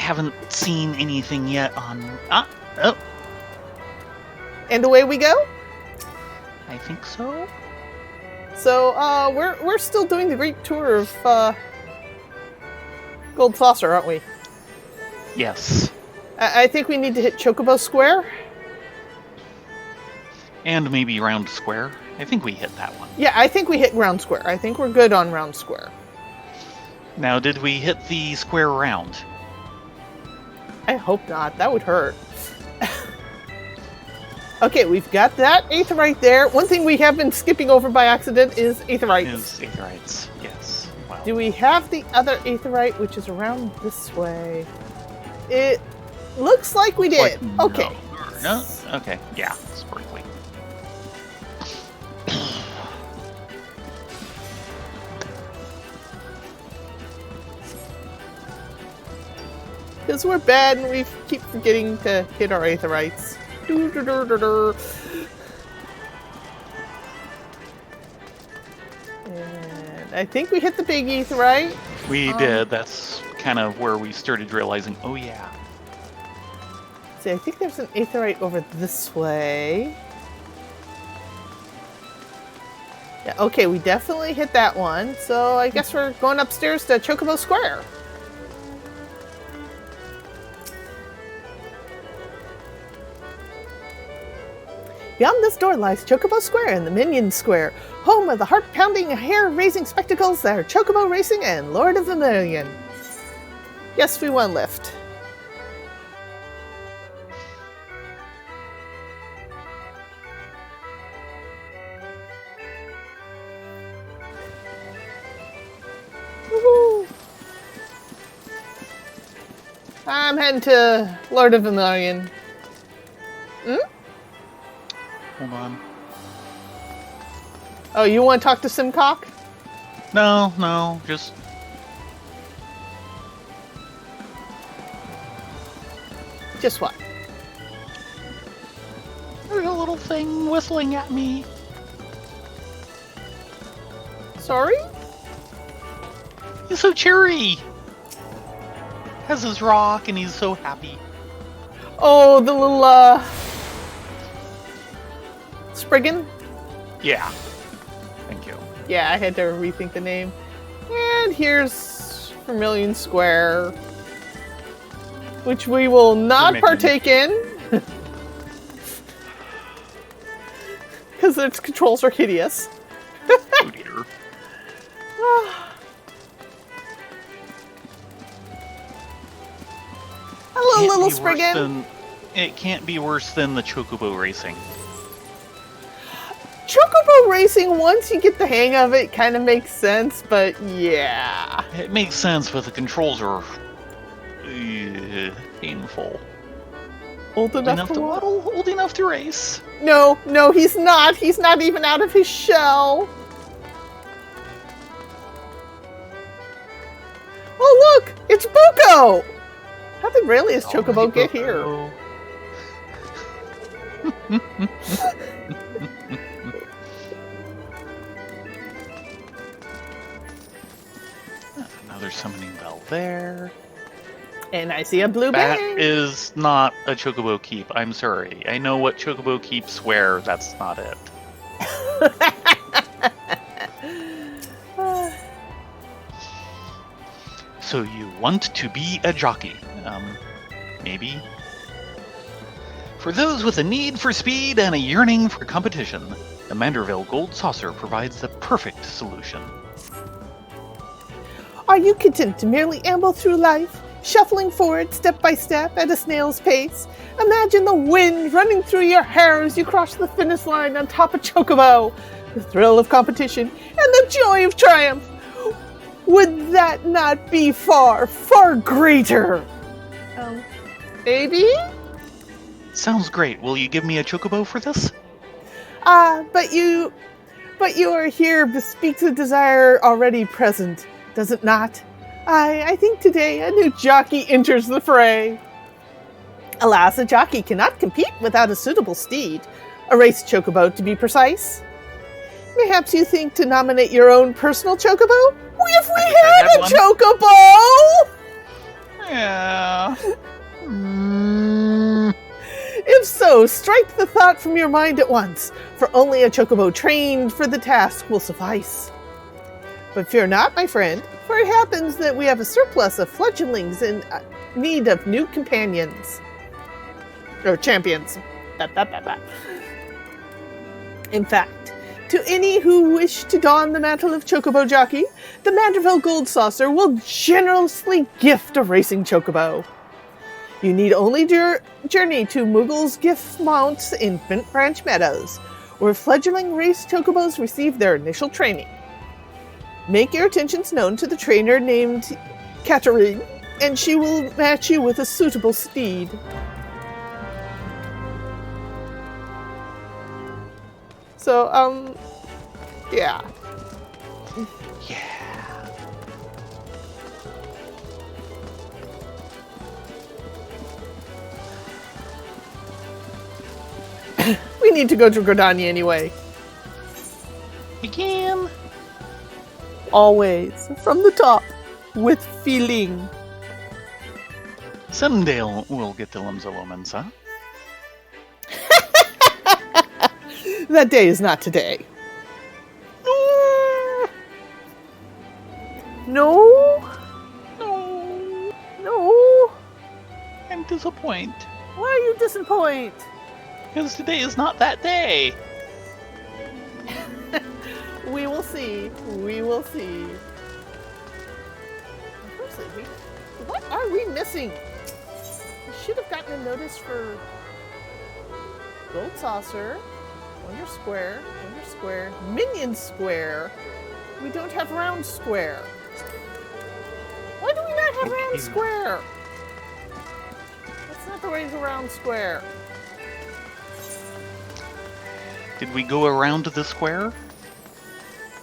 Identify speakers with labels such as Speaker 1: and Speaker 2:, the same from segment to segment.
Speaker 1: haven't seen anything yet on... Oh,
Speaker 2: And away we go?
Speaker 1: I think so.
Speaker 2: So, we're still doing the great tour of, Gold Saucer, aren't we?
Speaker 1: Yes.
Speaker 2: I think we need to hit Chocobo Square.
Speaker 1: And maybe Round Square. I think we hit that one.
Speaker 2: Yeah, I think we hit Round Square. I think we're good on Round Square.
Speaker 1: Now, did we hit the square round?
Speaker 2: I hope not. That would hurt. Okay, we've got that Aetheryte there. One thing we have been skipping over by accident is Aetherites.
Speaker 1: Aetherites, yes. Wow.
Speaker 2: Do we have the other Aetheryte, which is around this way? It looks like we did. Okay.
Speaker 1: No. Okay. Yeah. Sparkly.
Speaker 2: Because we're bad and we keep forgetting to hit our Aetherites. And I think we hit the big Aetherite.
Speaker 1: We did. That's kind of where we started realizing, oh yeah.
Speaker 2: See, I think there's an Aetherite over this way. Yeah, okay, we definitely hit that one. So I guess we're going upstairs to Chocobo Square. Beyond this door lies Chocobo Square and the Minion Square, home of the heart-pounding, hair-raising spectacles that are Chocobo Racing and Lord of the Million. Yes, we won lift. Woohoo! I'm heading to Lord of the Million.
Speaker 1: Hold on.
Speaker 2: Oh, you want to talk to Simcock?
Speaker 1: No, just...
Speaker 2: Just what?
Speaker 1: There's a little thing whistling at me.
Speaker 2: Sorry?
Speaker 1: He's so cheery. Has his rock and he's so happy.
Speaker 2: Oh, the little, Spriggan?
Speaker 1: Yeah. Thank you.
Speaker 2: Yeah, I had to rethink the name. And here's Vermilion Square, which we will not partake in. Because its controls are hideous.
Speaker 1: Oh dear.
Speaker 2: Hello, little Spriggan.
Speaker 1: It can't be worse than the Chocobo Racing.
Speaker 2: Chocobo Racing, once you get the hang of it, kind of makes sense, but yeah.
Speaker 1: It makes sense, but the controls are painful.
Speaker 2: Old enough to
Speaker 1: waddle, old enough to race.
Speaker 2: No, he's not. He's not even out of his shell. Oh, look! It's Buko! How the earliest Chocobo get here?
Speaker 1: Another summoning bell there.
Speaker 2: And I see a blue
Speaker 1: That
Speaker 2: bang.
Speaker 1: is not a Chocobo Keep. I'm sorry. I know what Chocobo Keeps wear. That's not it. So you want to be a jockey? Maybe. For those with a need for speed and a yearning for competition, the Manderville Gold Saucer provides the perfect solution.
Speaker 2: Are you content to merely amble through life, shuffling forward step by step at a snail's pace? Imagine the wind running through your hair as you cross the finish line on top of Chocobo, the thrill of competition, and the joy of triumph. Would that not be far, far greater? Baby?
Speaker 1: Sounds great. Will you give me a Chocobo for this?
Speaker 2: But your here bespeaks a desire already present, does it not? I think today a new jockey enters the fray. Alas, a jockey cannot compete without a suitable steed, a race chocobo to be precise. Perhaps you think to nominate your own personal chocobo? If we had a chocobo!
Speaker 1: Yeah.
Speaker 2: If so, strike the thought from your mind at once, for only a chocobo trained for the task will suffice. But fear not, my friend, for it happens that we have a surplus of fledglings in need of new companions. Or champions. In fact, to any who wish to don the mantle of chocobo jockey, the Manderville Gold Saucer will generously gift a racing chocobo. You need only journey to Moogle's Gift Mounts in Flint Branch Meadows, where fledgling race chocobos receive their initial training. Make your intentions known to the trainer named Katarine, and she will match you with a suitable steed. So, yeah.
Speaker 1: Yeah.
Speaker 2: We need to go to Gridania anyway.
Speaker 1: Again.
Speaker 2: Always. From the top. With feeling.
Speaker 1: Someday we'll get to Limsalomans, huh?
Speaker 2: That day is not today. No.
Speaker 1: No.
Speaker 2: No.
Speaker 1: I'm disappointed.
Speaker 2: Why are you disappointed?
Speaker 1: Because today is not that day.
Speaker 2: We will see. We will see. What are we missing? We should have gotten a notice for Gold Saucer, Wonder Square, Minion Square. We don't have Round Square. Why do we not have Round Square? That's not the way to Round Square.
Speaker 1: Did we go around the square?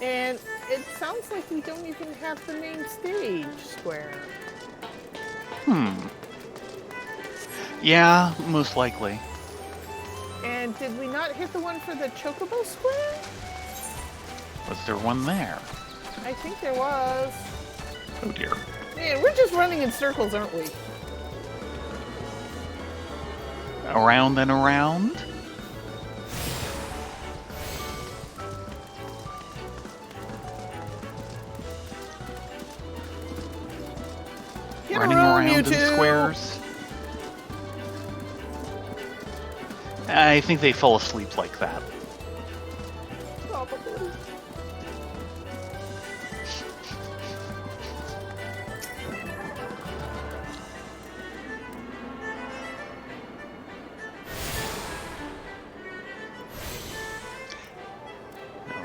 Speaker 2: And it sounds like we don't even have the main stage square.
Speaker 1: Yeah, most likely.
Speaker 2: And did we not hit the one for the Chocobo Square?
Speaker 1: Was there one there?
Speaker 2: I think there was.
Speaker 1: Oh dear.
Speaker 2: Man, we're just running in circles, aren't we?
Speaker 1: Around and around?
Speaker 2: Get
Speaker 1: Running
Speaker 2: a room,
Speaker 1: around
Speaker 2: you
Speaker 1: in
Speaker 2: two.
Speaker 1: squares. I think they fall asleep like that.
Speaker 2: Probably.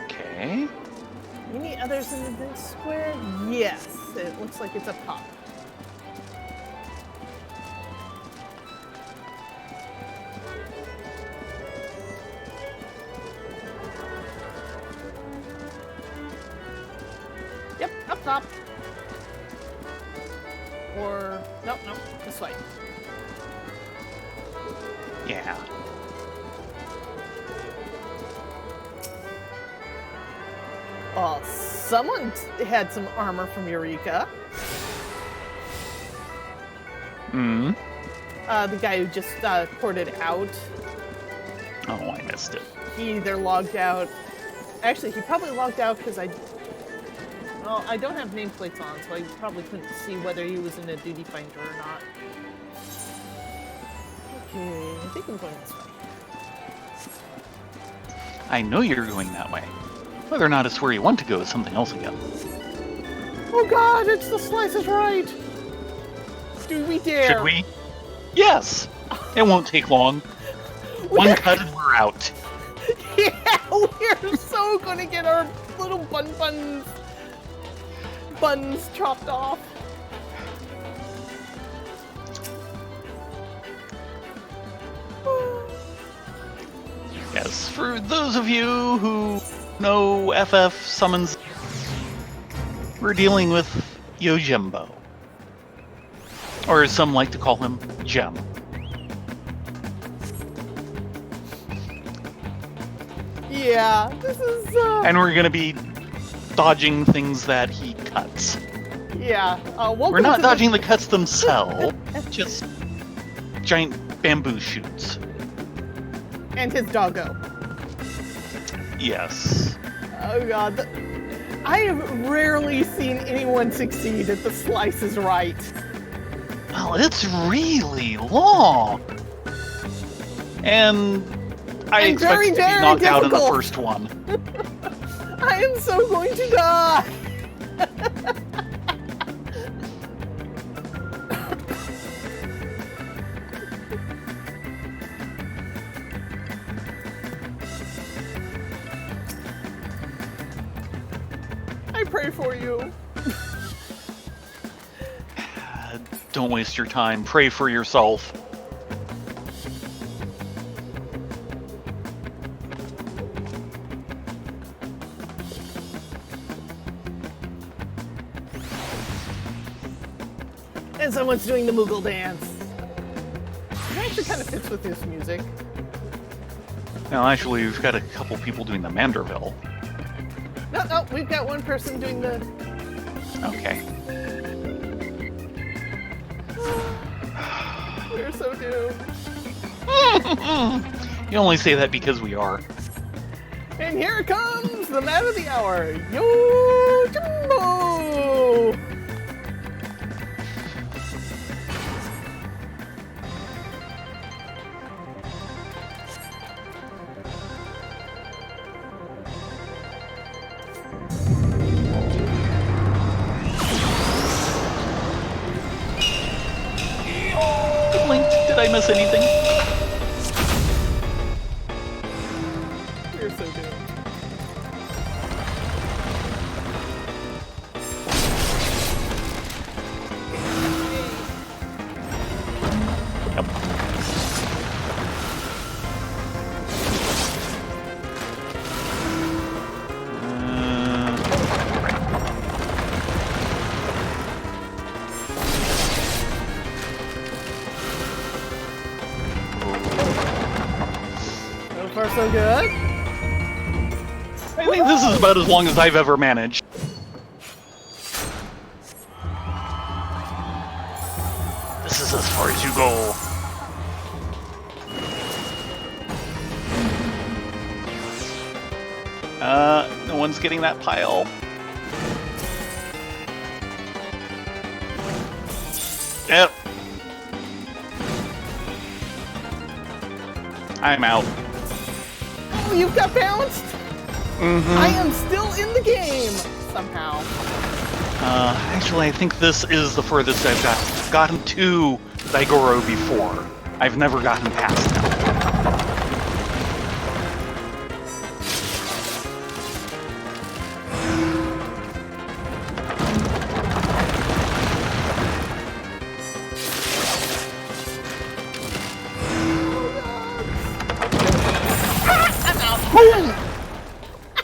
Speaker 1: Okay.
Speaker 2: Any others in the square? Yes. It looks like it's up top. Yep, up top. Or, nope, this way.
Speaker 1: Yeah.
Speaker 2: Oh, someone had some armor from Eureka. The guy who just ported out.
Speaker 1: Oh, I missed it.
Speaker 2: He either logged out. Actually, he probably logged out because I don't have nameplates on, so I probably couldn't see whether he was in a duty finder or not. Okay, I think I'm going this way.
Speaker 1: I know you're going that way. Whether or not it's where you want to go is something else again.
Speaker 2: Oh god, it's the Slice is Right! Do we dare?
Speaker 1: Should we? Yes! It won't take long. One cut and we're out.
Speaker 2: Yeah, we're so gonna get our little buns chopped off.
Speaker 1: Yes, for those of you who know FF summons, we're dealing with Yojimbo. Or as some like to call him, Gem.
Speaker 2: Yeah, this is
Speaker 1: And we're gonna be dodging things that he cuts.
Speaker 2: Yeah.
Speaker 1: We're not dodging the cuts themselves, just giant bamboo shoots.
Speaker 2: And his doggo.
Speaker 1: Yes.
Speaker 2: Oh god. I have rarely seen anyone succeed at the slice is right.
Speaker 1: Well, it's really long. And I expect
Speaker 2: very,
Speaker 1: to be
Speaker 2: very
Speaker 1: knocked out in the
Speaker 2: difficult.
Speaker 1: first one.
Speaker 2: I am so going to die! I pray for you.
Speaker 1: Don't waste your time. Pray for yourself.
Speaker 2: And someone's doing the Moogle dance. It actually kind of fits with this music.
Speaker 1: Now, actually, we've got a couple people doing the Manderville.
Speaker 2: No, we've got one person doing the...
Speaker 1: Okay.
Speaker 2: We're so doomed.
Speaker 1: You only say that because we are.
Speaker 2: And here comes the man of the hour, Yo Jumbo!
Speaker 1: Link, did I miss anything?
Speaker 2: You're so doomed.
Speaker 1: Yep.
Speaker 2: So far, so good.
Speaker 1: I think this is about as long as I've ever managed. This is as far as you go. No one's getting that pile. Yep. I'm out.
Speaker 2: Oh, you've got bounced?
Speaker 1: Mm-hmm.
Speaker 2: I am still in the game, somehow.
Speaker 1: Actually, I think this is the furthest I've gotten to Daigoro before. I've never gotten past him.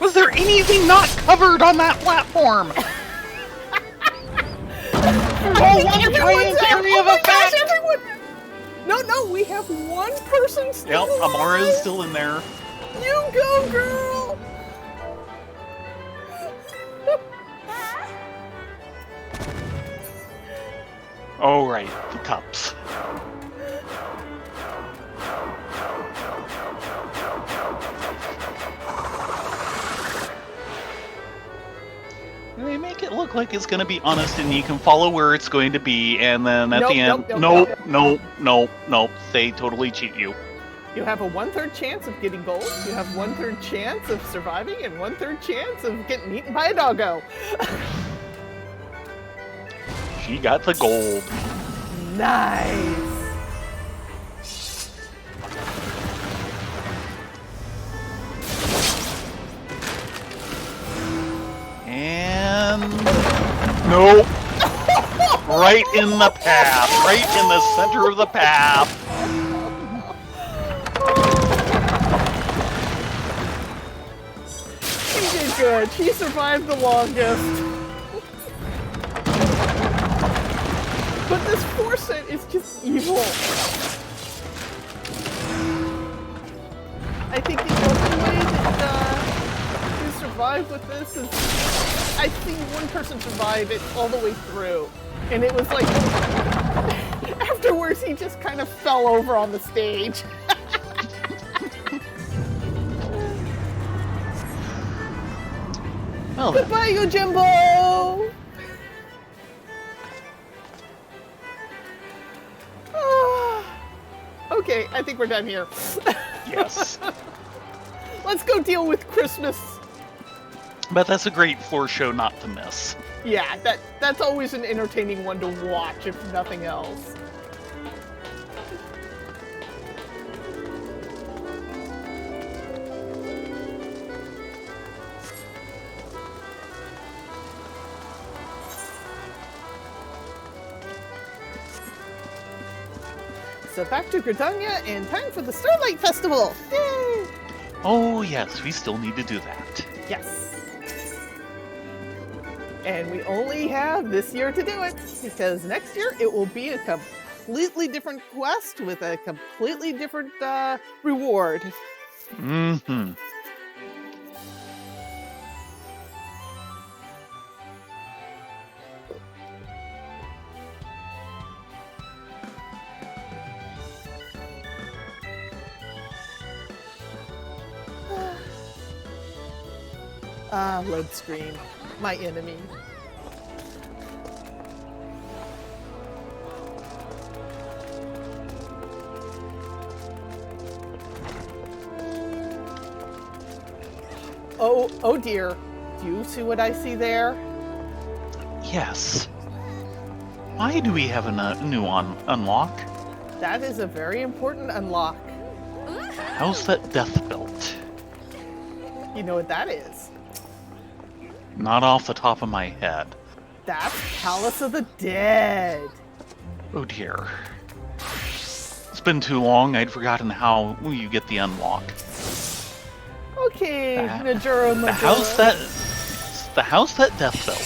Speaker 1: Was there anything not covered on that platform? Oh, one giant area of effect!
Speaker 2: No, we have one person still
Speaker 1: Yep, Amara is
Speaker 2: alive.
Speaker 1: still in there.
Speaker 2: You go, girl!
Speaker 1: Oh, right, the cups. They make it look like it's going to be honest and you can follow where it's going to be, and then at the end, nope, they totally cheat you.
Speaker 2: You have a 1/3 chance of getting gold, you have 1/3 chance of surviving, and 1/3 chance of getting eaten by a doggo.
Speaker 1: She got the gold.
Speaker 2: Nice.
Speaker 1: And nope. Right in the path. Right in the center of the path.
Speaker 2: She did good. She survived the longest. But this forset is just evil. I think the only way that you survive with this is I've seen one person survive it all the way through, and it was like afterwards he just kind of fell over on the stage.
Speaker 1: Well then.
Speaker 2: Goodbye, Yojimbo! Okay, I think we're done here.
Speaker 1: Yes.
Speaker 2: Let's go deal with Christmas.
Speaker 1: But that's a great floor show not to miss.
Speaker 2: Yeah, that's always an entertaining one to watch, if nothing else. So back to Gridania and time for the Starlight Festival! Yay!
Speaker 1: Oh yes, we still need to do that.
Speaker 2: Yes. And we only have this year to do it, because next year it will be a completely different quest with a completely different reward.
Speaker 1: Mm-hmm.
Speaker 2: Load screen. My enemy. Oh dear. Do you see what I see there?
Speaker 1: Yes. Why do we have a new unlock?
Speaker 2: That is a very important unlock.
Speaker 1: How's that death belt?
Speaker 2: You know what that is?
Speaker 1: Not off the top of my head.
Speaker 2: That's Palace of the Dead.
Speaker 1: Oh dear. It's been too long, I'd forgotten how you get the unlock.
Speaker 2: Okay, Najuro Majuro.
Speaker 1: The house that death belt.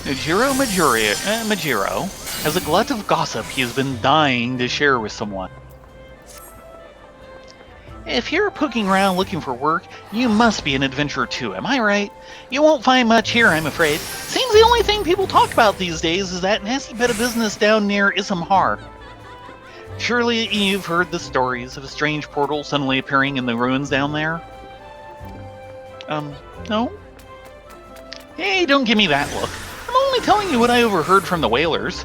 Speaker 1: Najuro Majiro has a glut of gossip he has been dying to share with someone. If you're poking around looking for work, you must be an adventurer too, am I right? You won't find much here, I'm afraid. Seems the only thing people talk about these days is that nasty bit of business down near Hare. Surely you've heard the stories of a strange portal suddenly appearing in the ruins down there? No? Hey, don't give me that look. I'm only telling you what I overheard from the whalers.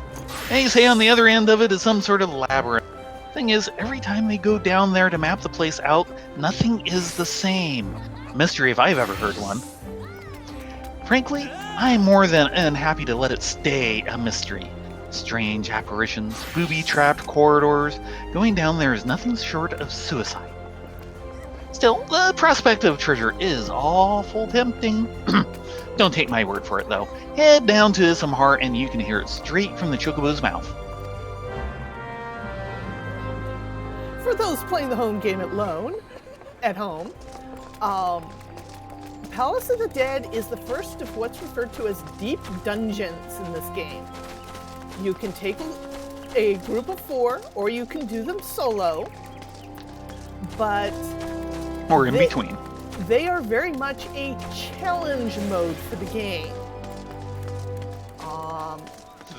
Speaker 1: They say on the other end of it is some sort of labyrinth. Thing is, every time they go down there to map the place out, nothing is the same. Mystery if I've ever heard one. Frankly, I'm more than happy to let it stay a mystery. Strange apparitions, booby-trapped corridors. Going down there is nothing short of suicide. Still, the prospect of treasure is awful tempting. Don't take my word for it, though. Head down to Hare and you can hear it straight from the Chocobo's mouth.
Speaker 2: For those playing the home game at home, Palace of the Dead is the first of what's referred to as deep dungeons in this game. You can take a group of 4, or you can do them solo, but...
Speaker 1: Or in between.
Speaker 2: They are very much a challenge mode for the game.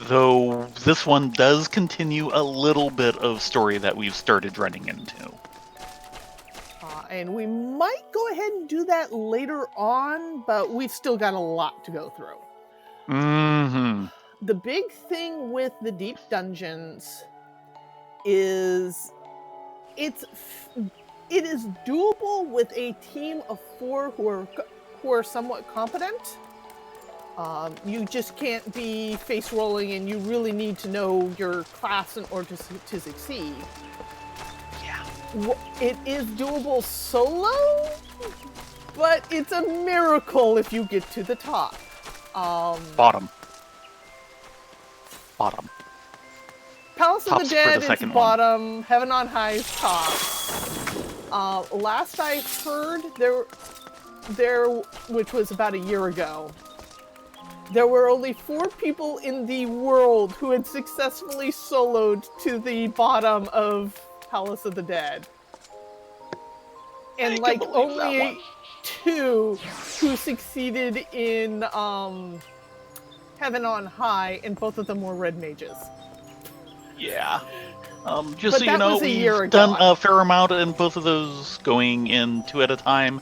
Speaker 1: Though this one does continue a little bit of story that we've started running into.
Speaker 2: And we might go ahead and do that later on, but we've still got a lot to go through.
Speaker 1: Mm-hmm.
Speaker 2: The big thing with the deep dungeons is it is doable with a team of 4 who are somewhat competent. You just can't be face rolling, and you really need to know your class in order to succeed.
Speaker 1: Yeah.
Speaker 2: It is doable solo, but it's a miracle if you get to the top.
Speaker 1: Bottom.
Speaker 2: Palace of the Dead is bottom,
Speaker 1: one.
Speaker 2: Heaven on High is top. Last I heard, there, which was about a year ago, there were only 4 people in the world who had successfully soloed to the bottom of Palace of the Dead. And like only two who succeeded in Heaven on High, and both of them were red mages.
Speaker 1: Yeah. Just
Speaker 2: But
Speaker 1: so you
Speaker 2: that
Speaker 1: know,
Speaker 2: was a year
Speaker 1: we've
Speaker 2: ago.
Speaker 1: done a fair amount in both of those, going in 2 at a time.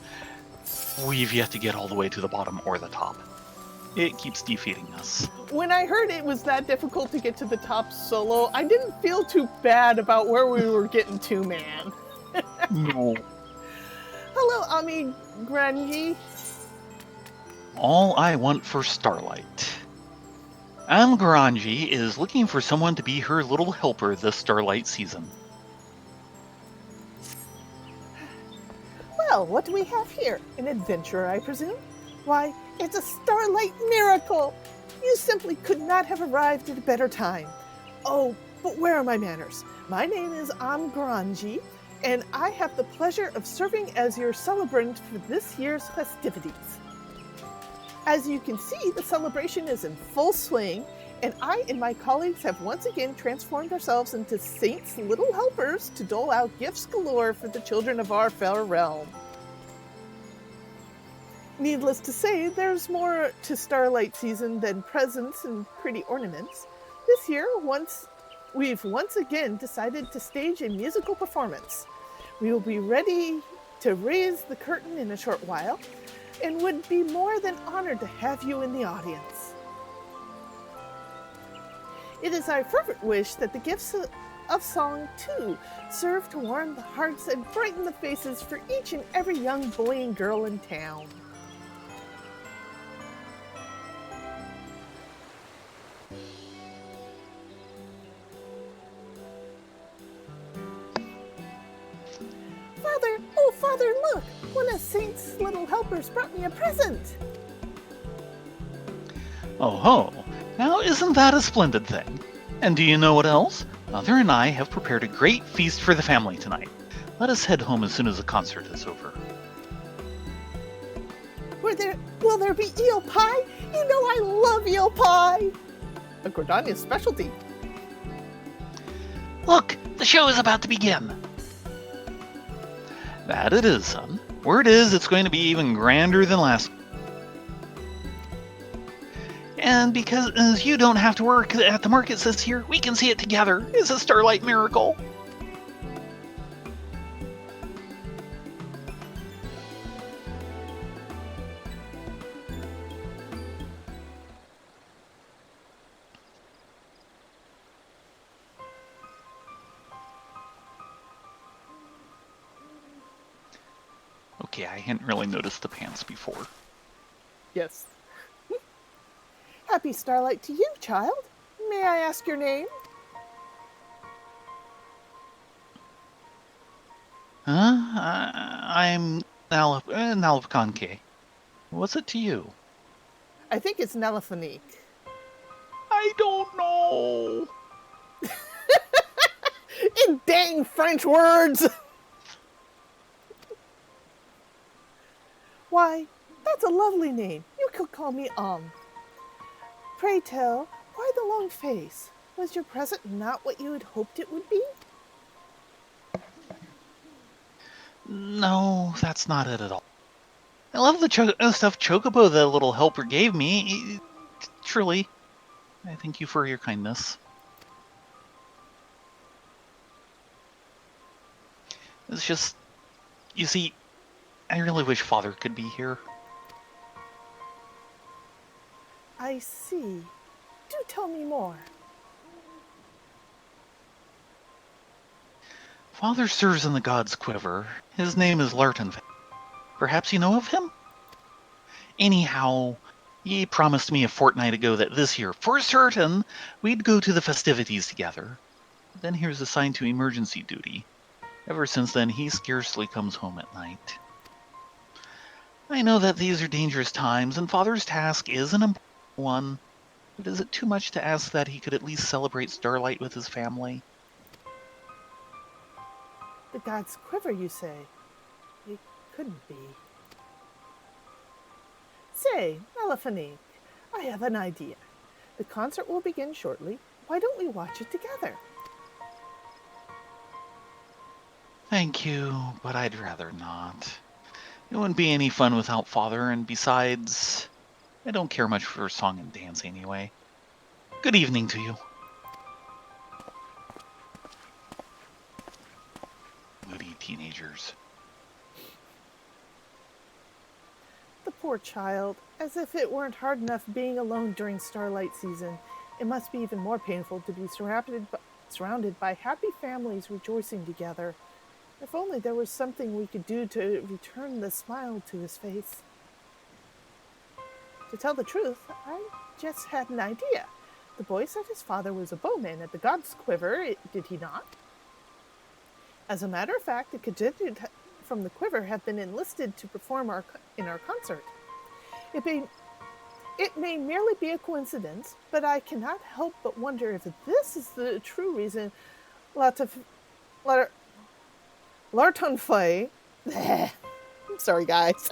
Speaker 1: We've yet to get all the way to the bottom or the top. It keeps defeating us.
Speaker 2: When I heard it was that difficult to get to the top solo, I didn't feel too bad about where we were getting to, man.
Speaker 1: No.
Speaker 2: Hello, Ami Granji.
Speaker 1: All I want for Starlight. Amgaranji is looking for someone to be her little helper this Starlight season.
Speaker 2: Well, what do we have here? An adventurer, I presume? Why, it's a Starlight miracle! You simply could not have arrived at a better time. Oh, but where are my manners? My name is Amgaranji, and I have the pleasure of serving as your celebrant for this year's festivities. As you can see, the celebration is in full swing, and I and my colleagues have once again transformed ourselves into saints' little helpers to dole out gifts galore for the children of our fair realm. Needless to say, there's more to Starlight season than presents and pretty ornaments. This year, we've once again decided to stage a musical performance. We will be ready to raise the curtain in a short while, and would be more than honored to have you in the audience. It is our fervent wish that the gifts of song, too, serve to warm the hearts and brighten the faces for each and every young boy and girl in town. Father, oh Father, look! One of Saint's little helpers brought me a present!
Speaker 1: Oh ho! Now isn't that a splendid thing? And do you know what else? Mother and I have prepared a great feast for the family tonight. Let us head home as soon as the concert is over.
Speaker 2: Will there be eel pie? You know I love eel pie! A Gordania's specialty.
Speaker 1: Look! The show is about to begin! That it is, son. Word is it's going to be even grander than last. And because you don't have to work at the markets this year, we can see it together. It's a Starlight miracle. Okay, I hadn't really noticed the pants before.
Speaker 2: Yes. Happy Starlight to you, child. May I ask your name?
Speaker 1: I'm Nalapkanke. What's it to you?
Speaker 2: I think it's Nelephonique.
Speaker 1: I don't know.
Speaker 2: In dang French words! Why, that's a lovely name. You could call me Pray tell, why the long face? Was your present not what you had hoped it would be?
Speaker 1: No, that's not it at all. I love the stuffed chocobo the little helper gave me. Truly, I thank you for your kindness. It's just, you see, I really wish Father could be here.
Speaker 2: I see. Do tell me more.
Speaker 1: Father serves in the God's Quiver. His name is Larton. Perhaps you know of him? Anyhow, he promised me a fortnight ago that this year, for certain, we'd go to the festivities together. Then he was assigned to emergency duty. Ever since then, he scarcely comes home at night. I know that these are dangerous times, and Father's task is an important one, but is it too much to ask that he could at least celebrate Starlight with his family?
Speaker 2: The God's Quiver, you say? It couldn't be. Say, Nelephonique, I have an idea. The concert will begin shortly. Why don't we watch it together?
Speaker 1: Thank you, but I'd rather not. It wouldn't be any fun without Father, and besides, I don't care much for song and dance anyway. Good evening to you. Moody teenagers.
Speaker 2: The poor child, as if it weren't hard enough being alone during Starlight season. It must be even more painful to be surrounded by happy families rejoicing together. If only there was something we could do to return the smile to his face. To tell the truth, I just had an idea. The boy said his father was a bowman at the God's Quiver, did he not? As a matter of fact, the cadets from the Quiver have been enlisted to perform in our concert. It may merely be a coincidence, but I cannot help but wonder if this is the true reason Lartonfay. I'm sorry, guys.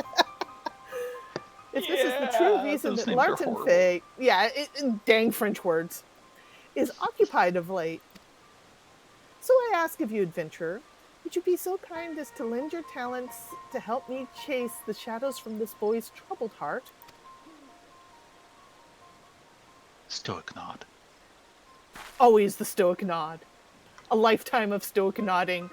Speaker 2: If this is the true reason that Lartonfay, dang French words, is occupied of late. So I ask of you, adventurer, would you be so kind as to lend your talents to help me chase the shadows from this boy's troubled heart?
Speaker 1: Stoic nod.
Speaker 2: Always the stoic nod. A lifetime of stoic nodding.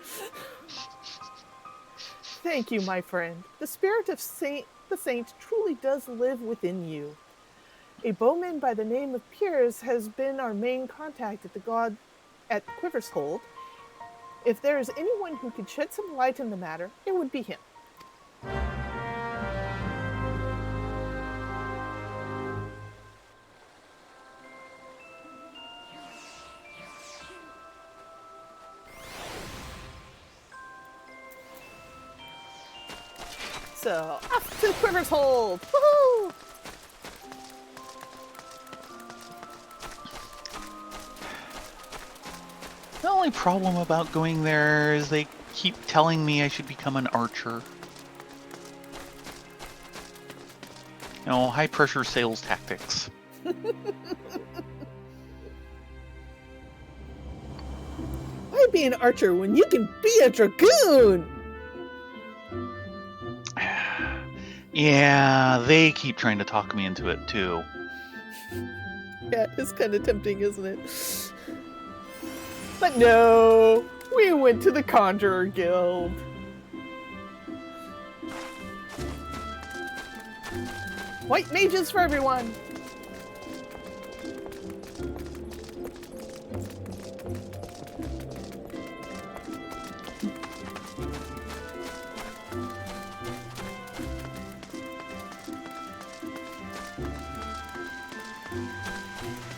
Speaker 2: Thank you, my friend. The spirit of the saint truly does live within you. A bowman by the name of Piers has been our main contact at Quiver's Hold. If there is anyone who could shed some light on the matter, it would be him. So, off to the Quiver's Hold! Woohoo!
Speaker 1: The only problem about going there is they keep telling me I should become an archer. You know, high pressure sales tactics.
Speaker 2: Why be an archer when you can be a dragoon?
Speaker 1: Yeah, they keep trying to talk me into it too.
Speaker 2: Yeah, it's kind of tempting, isn't it? But no, we went to the Conjurer Guild. White mages for everyone.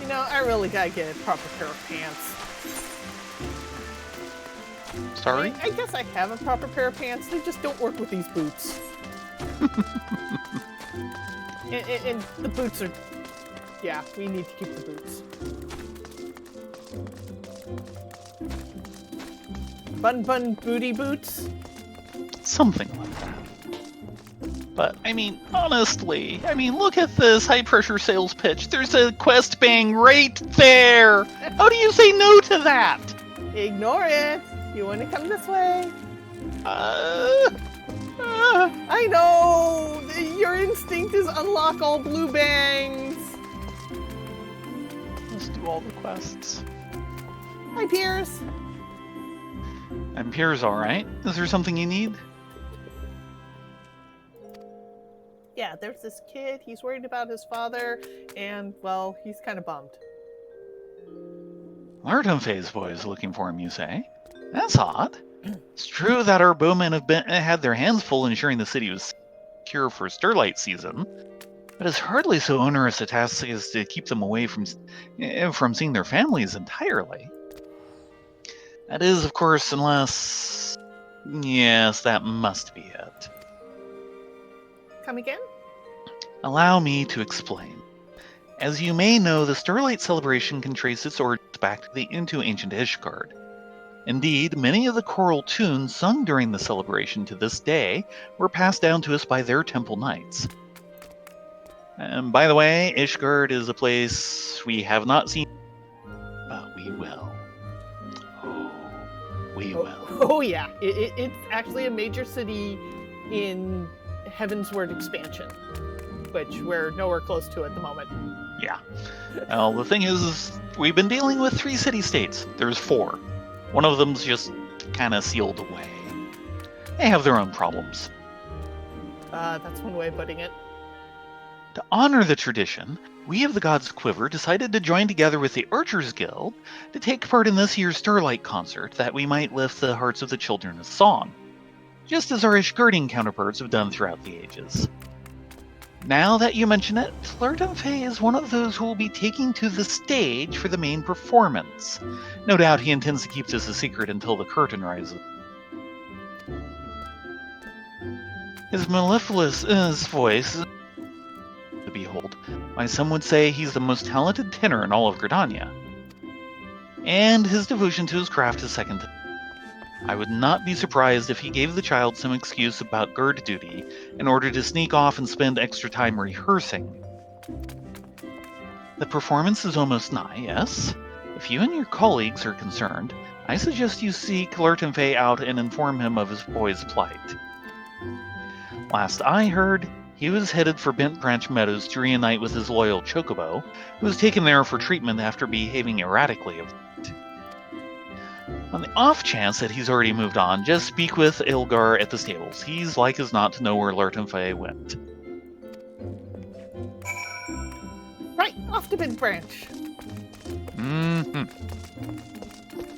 Speaker 2: You know, I really gotta get a proper pair of pants.
Speaker 1: Sorry?
Speaker 2: I guess I have a proper pair of pants. They just don't work with these boots. and the boots are... Yeah, we need to keep the boots. Bun booty boots?
Speaker 1: Something like that. But, I mean, honestly, look at this high-pressure sales pitch. There's a quest bang right there! How do you say no to that?
Speaker 2: Ignore it. You want to come this way? I know! Your instinct is unlock all blue bangs!
Speaker 1: Let's do all the quests.
Speaker 2: Hi, Piers!
Speaker 1: And Pierre's alright. Is there something you need?
Speaker 2: Yeah, there's this kid. He's worried about his father, and, well, he's kind of bummed.
Speaker 1: Lartonfay's boy is looking for him, you say? That's odd. It's true that our bowmen have had their hands full ensuring the city was secure for Starlight season, but it's hardly so onerous a task as to keep them away from seeing their families entirely. That is, of course, unless... Yes, that must be it.
Speaker 2: Come again?
Speaker 1: Allow me to explain. As you may know, the Starlight celebration can trace its origins back into ancient Ishgard. Indeed, many of the choral tunes sung during the celebration to this day were passed down to us by their temple knights. And by the way, Ishgard is a place we have not seen, but we will. Oh, we will.
Speaker 2: Oh yeah, it's actually a major city in Heavensward expansion, which we're nowhere close to at the moment.
Speaker 1: Yeah. Well, the thing is, we've been dealing with 3 city-states. There's 4. One of them's just kind of sealed away. They have their own problems.
Speaker 2: That's one way of putting it.
Speaker 1: To honor the tradition, we of the God's Quiver decided to join together with the Archers Guild to take part in this year's Starlight concert that we might lift the hearts of the children with song, just as our Ishgarding counterparts have done throughout the ages. Now that you mention it, Flirtenfay is one of those who will be taking to the stage for the main performance. No doubt he intends to keep this a secret until the curtain rises. His mellifluous voice to behold. Why, some would say he's the most talented tenor in all of Gridania. And his devotion to his craft is second to none. I would not be surprised if he gave the child some excuse about guard duty in order to sneak off and spend extra time rehearsing. The performance is almost nigh, yes? If you and your colleagues are concerned, I suggest you seek Flirtenfay out and inform him of his boy's plight. Last I heard, he was headed for Bent Branch Meadows to reunite with his loyal Chocobo, who was taken there for treatment after behaving erratically of late. On the off chance that he's already moved on, just speak with Ilgar at the stables. He's like as not to know where Flirtenfay went.
Speaker 2: Right, off to Bent Branch.
Speaker 1: Mm-hmm.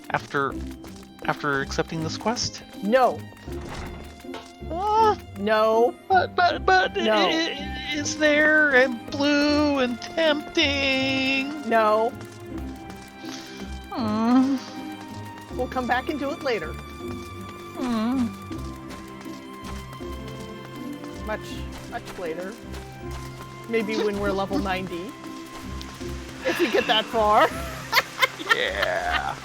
Speaker 1: After accepting this quest?
Speaker 2: No. No.
Speaker 1: But
Speaker 2: No.
Speaker 1: it's there and blue and tempting.
Speaker 2: No.
Speaker 1: Hmm.
Speaker 2: We'll come back and do it later. Much later. Maybe when we're level 90. If we get that far.
Speaker 1: Yeah.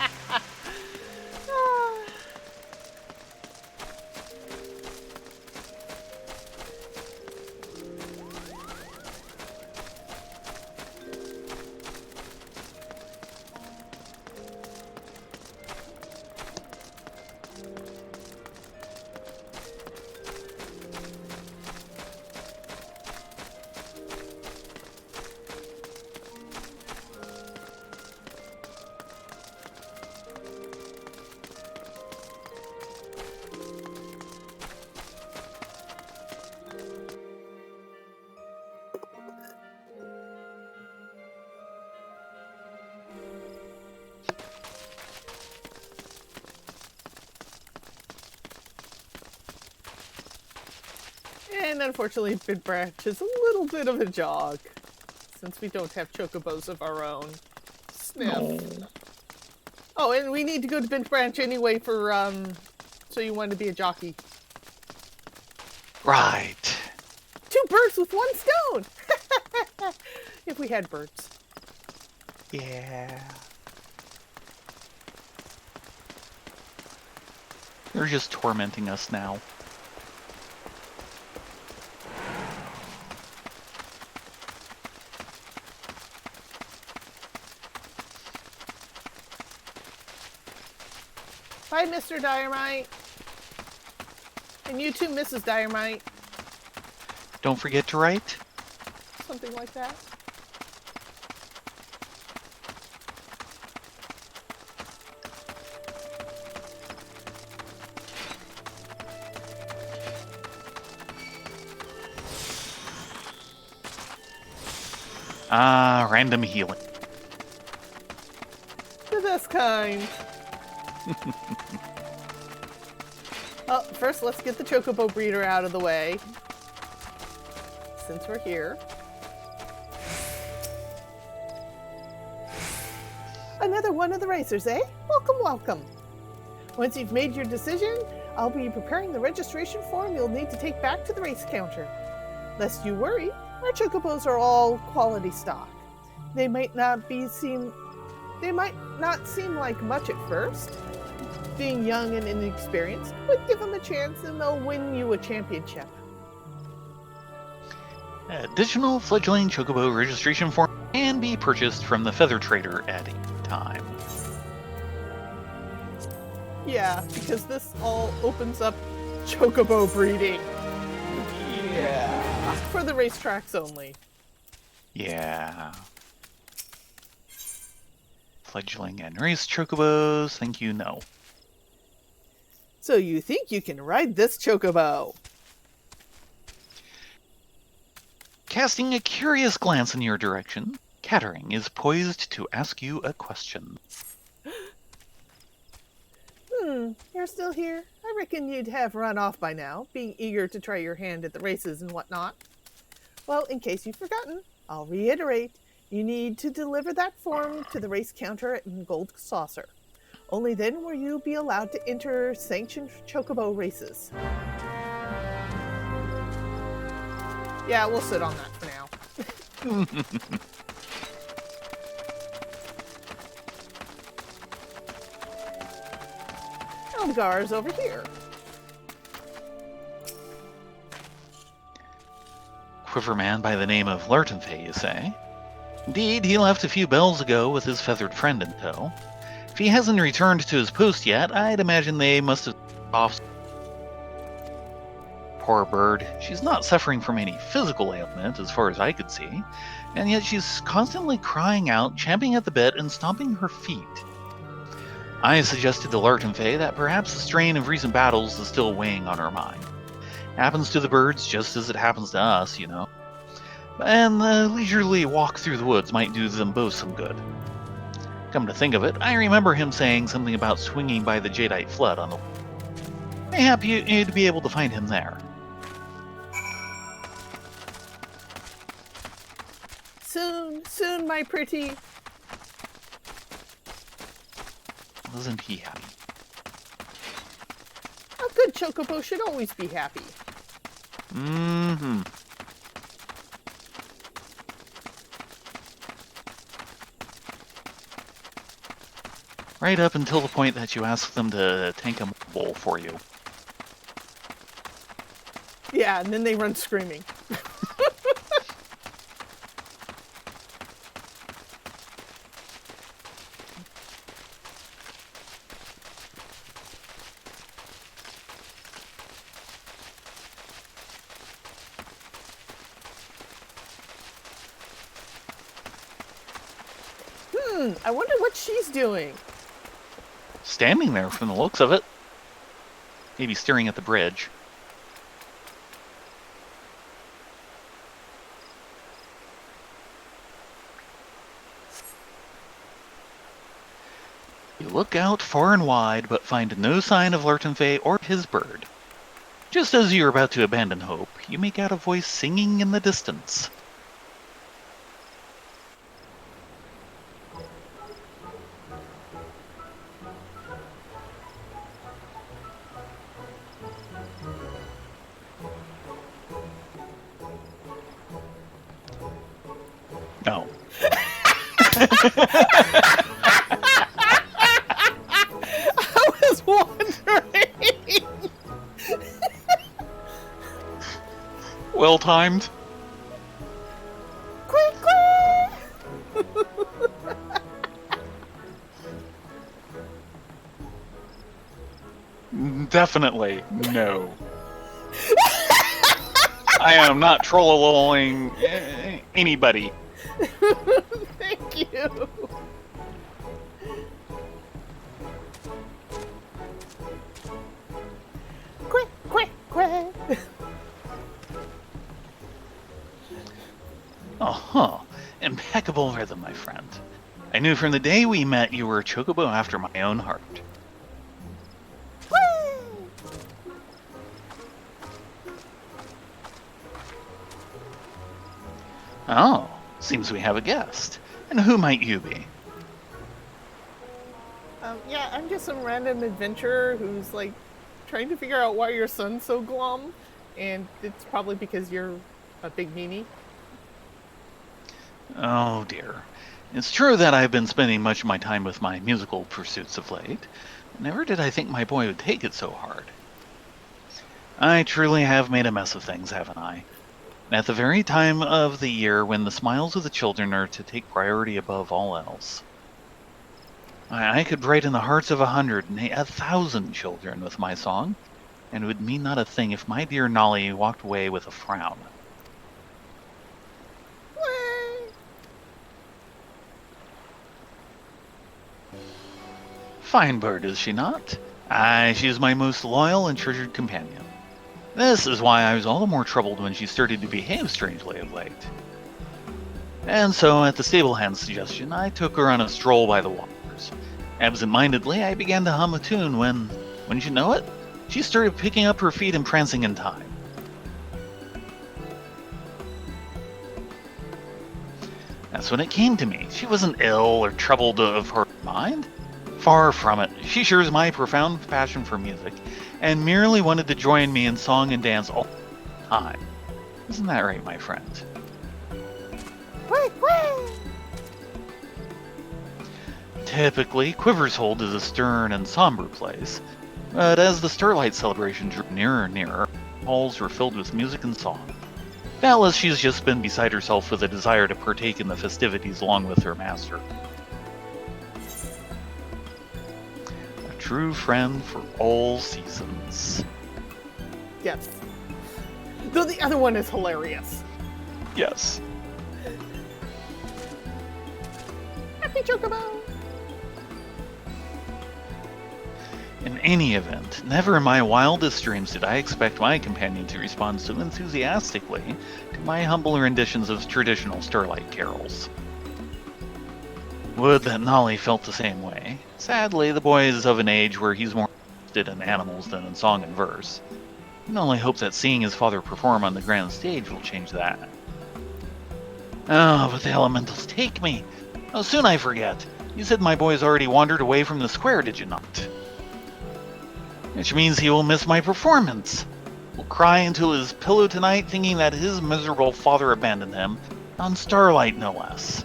Speaker 2: And unfortunately, Bent Branch is a little bit of a jog, since we don't have chocobos of our own. Sniff.
Speaker 1: No.
Speaker 2: Oh, and we need to go to Bent Branch anyway for, so you want to be a jockey.
Speaker 1: Right.
Speaker 2: 2 birds with 1 stone! If we had birds.
Speaker 1: Yeah. They're just tormenting us now.
Speaker 2: Bye, Mr. Diorite. And you too, Mrs. Diorite.
Speaker 1: Don't forget to write.
Speaker 2: Something like that.
Speaker 1: Random healing.
Speaker 2: The best kind. Well, first let's get the chocobo breeder out of the way, since we're here. Another one of the racers, eh? Welcome, welcome. Once you've made your decision, I'll be preparing the registration form you'll need to take back to the race counter. Lest you worry, our chocobos are all quality stock. They might not seem like much at first. Being young and inexperienced, but give them a chance and they'll win you a championship.
Speaker 1: Additional fledgling chocobo registration form can be purchased from the feather trader at any time.
Speaker 2: Yeah, because this all opens up chocobo breeding. Yeah. For the racetracks only.
Speaker 1: Yeah. Fledgling and race chocobos, thank you, no.
Speaker 2: So you think you can ride this chocobo?
Speaker 1: Casting a curious glance in your direction, Cattering is poised to ask you a question.
Speaker 2: You're still here? I reckon you'd have run off by now, being eager to try your hand at the races and whatnot. Well, in case you've forgotten, I'll reiterate. You need to deliver that form to the race counter at Gold Saucer. Only then will you be allowed to enter sanctioned chocobo races. Yeah, we'll sit on that for now. Elgar's over here.
Speaker 1: Quiverman by the name of Lartenfay, you say? Indeed, he left a few bells ago with his feathered friend in tow. If he hasn't returned to his post yet, I'd imagine they must have off. Poor bird. She's not suffering from any physical ailment, as far as I could see, and yet she's constantly crying out, champing at the bit, and stomping her feet. I suggested to Lartenfay that perhaps the strain of recent battles is still weighing on her mind. Happens to the birds just as it happens to us, you know. And the leisurely walk through the woods might do them both some good. Come to think of it, I remember him saying something about swinging by the Jadeite flood on the way. Mayhap you'd be able to find him there.
Speaker 2: Soon, my pretty.
Speaker 1: Wasn't he happy?
Speaker 2: A good chocobo should always be happy.
Speaker 1: Mm-hmm. Right up until the point that you ask them to tank a bowl for you.
Speaker 2: Yeah, and then they run screaming. I wonder what she's doing.
Speaker 1: Standing there from the looks of it. Maybe staring at the bridge. You look out far and wide, but find no sign of Lartenfay or his bird. Just as you are about to abandon hope, you make out a voice singing in the distance. No.
Speaker 2: I was wondering.
Speaker 1: Well timed.
Speaker 2: Quick!
Speaker 1: Definitely no. I am not trolling anybody.
Speaker 2: Thank you. Quick!
Speaker 1: Uh-huh. Impeccable rhythm, my friend. I knew from the day we met you were a chocobo after my own heart. Oh, seems we have a guest. And who might you be?
Speaker 2: Yeah, I'm just some random adventurer who's like trying to figure out why your son's so glum, and it's probably because you're a big meanie.
Speaker 1: Oh dear. It's true that I've been spending much of my time with my musical pursuits of late. Never did I think my boy would take it so hard. I truly have made a mess of things, haven't I? At the very time of the year when the smiles of the children are to take priority above all else. I could brighten the hearts of 100 and 1,000 children with my song, and it would mean not a thing if my dear Nolly walked away with a frown. Fine bird, is she not? Aye, she is my most loyal and treasured companion. This is why I was all the more troubled when she started to behave strangely of late. And so, at the stable hand's suggestion, I took her on a stroll by the waters. Absent-mindedly, I began to hum a tune when, wouldn't you know it, she started picking up her feet and prancing in time. That's when it came to me. She wasn't ill or troubled of her mind. Far from it. She shares my profound passion for music, and merely wanted to join me in song and dance all the time. Isn't that right, my friend? Typically, Quivershold is a stern and somber place, but as the Starlight celebration drew nearer and nearer, halls were filled with music and song. Doubtless she's just been beside herself with a desire to partake in the festivities along with her master. A true friend for all seasons.
Speaker 2: Yes. Though the other one is hilarious.
Speaker 1: Yes.
Speaker 2: Happy Chocobo!
Speaker 1: In any event, never in my wildest dreams did I expect my companion to respond so enthusiastically to my humble renditions of traditional Starlight carols. Would that Nolly felt the same way. Sadly, the boy is of an age where he's more interested in animals than in song and verse. I can only hope that seeing his father perform on the grand stage will change that. Oh, but the elementals take me! How soon I forget! You said my boy's already wandered away from the square, did you not? Which means he will miss my performance. Will cry into his pillow tonight thinking that his miserable father abandoned him, on Starlight no less.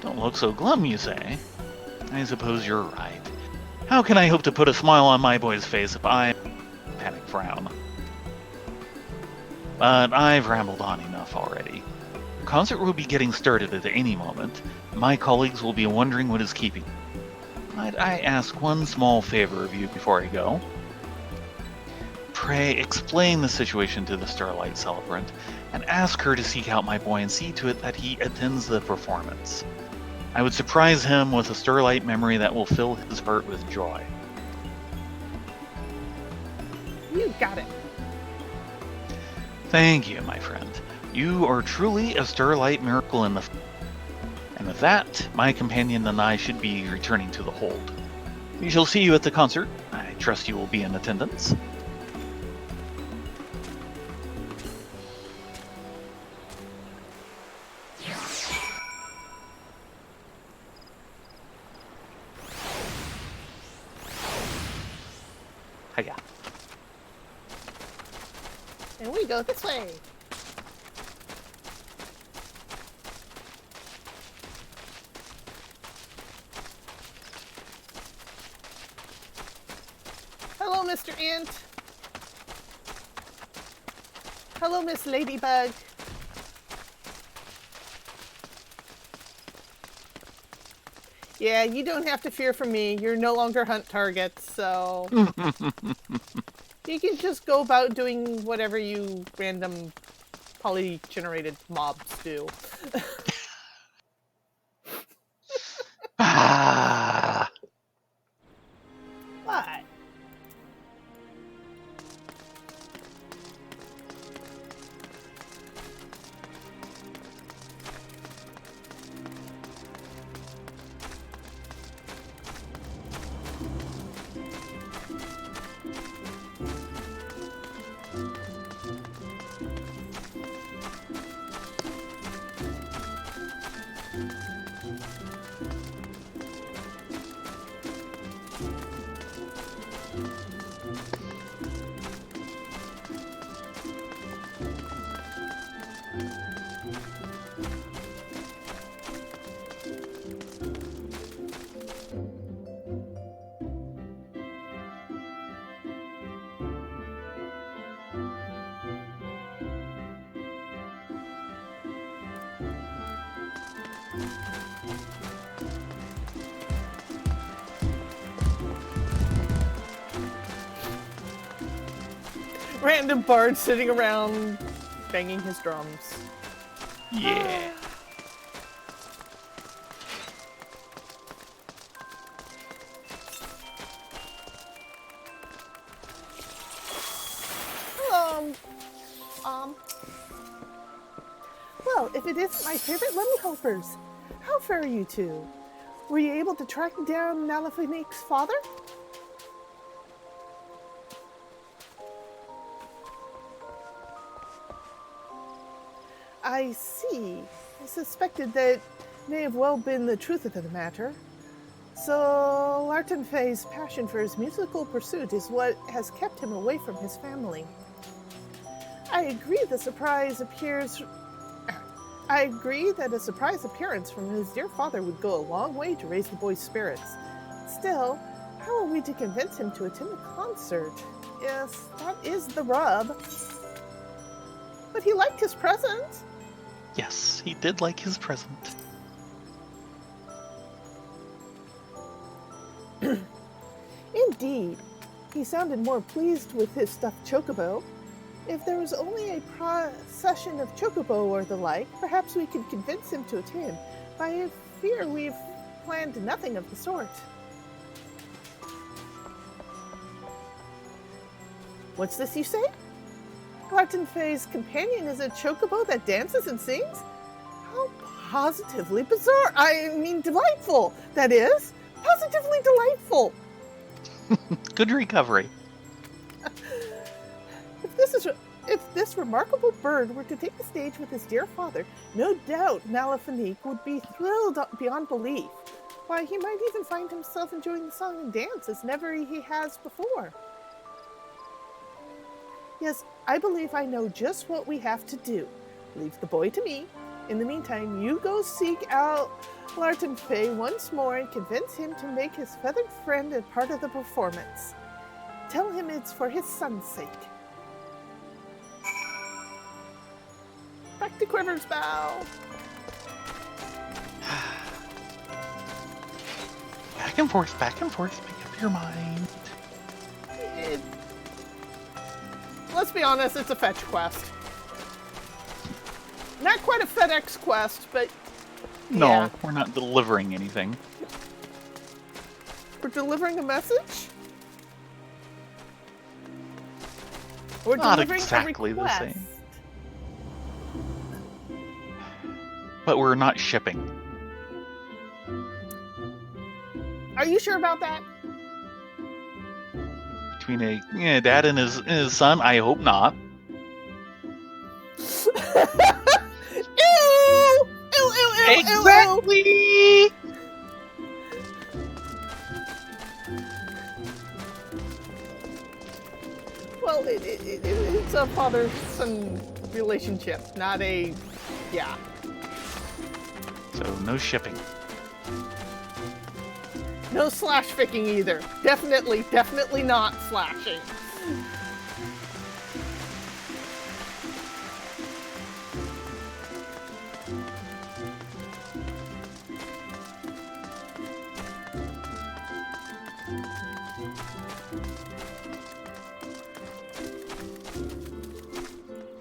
Speaker 1: Don't look so glum, you say. I suppose you're right. How can I hope to put a smile on my boy's face if I panic frown? But I've rambled on enough already. The concert will be getting started at any moment. My colleagues will be wondering what is keeping me. Might I ask one small favor of you before I go? Pray explain the situation to the Starlight celebrant, and ask her to seek out my boy and see to it that he attends the performance. I would surprise him with a Starlight memory that will fill his heart with joy.
Speaker 2: You got it.
Speaker 1: Thank you, my friend. You are truly a Starlight miracle in the... And with that, my companion and I should be returning to the hold. We shall see you at the concert. I trust you will be in attendance. Hiya.
Speaker 2: And we go this way. Hello, Mr. Ant. Hello, Miss Ladybug. Yeah, you don't have to fear for me. You're no longer hunt targets, so... You can just go about doing whatever you random poly-generated mobs do.
Speaker 1: Ah.
Speaker 2: What? Random bard sitting around banging his drums.
Speaker 1: Yeah.
Speaker 2: Well, if it isn't my favorite little helpers, how fare you two? Were you able to track down Nalafinik's father? I see. I suspected that may have well been the truth of the matter. So, Lartenfey's passion for his musical pursuit is what has kept him away from his family. I agree that a surprise appearance from his dear father would go a long way to raise the boy's spirits. Still, how are we to convince him to attend the concert? Yes, that is the rub. But he liked his present.
Speaker 1: Yes, he did like his present.
Speaker 2: Indeed. He sounded more pleased with his stuffed chocobo. If there was only a procession of chocobo or the like, perhaps we could convince him to attend. But I fear we've planned nothing of the sort. What's this you say? Lartenfey's companion is a chocobo that dances and sings? How positively bizarre! I mean, delightful, that is. Positively delightful.
Speaker 1: Good recovery.
Speaker 2: If this remarkable bird were to take the stage with his dear father, no doubt Nalafinik would be thrilled beyond belief. Why, he might even find himself enjoying the song and dance as never he has before. Yes, I believe I know just what we have to do. Leave the boy to me. In the meantime, you go seek out Lartenfey once more and convince him to make his feathered friend a part of the performance. Tell him it's for his son's sake. Back to Quiver's bow.
Speaker 1: Back and forth, make up your mind.
Speaker 2: Let's be honest, it's a fetch quest. Not quite a FedEx quest, but
Speaker 1: No,
Speaker 2: yeah.
Speaker 1: we're not delivering anything.
Speaker 2: We're delivering a message? We're
Speaker 1: Not
Speaker 2: delivering
Speaker 1: exactly
Speaker 2: a
Speaker 1: the
Speaker 2: request.
Speaker 1: same. But we're not shipping.
Speaker 2: Are you sure about that?
Speaker 1: Between a dad and his son, I hope not.
Speaker 2: Ew! Ew, ew, ew,
Speaker 1: Exactly!
Speaker 2: ew, ew. Well, it's a father-son relationship, not a... yeah.
Speaker 1: So, no shipping.
Speaker 2: No slash-ficking either. Definitely not slashing.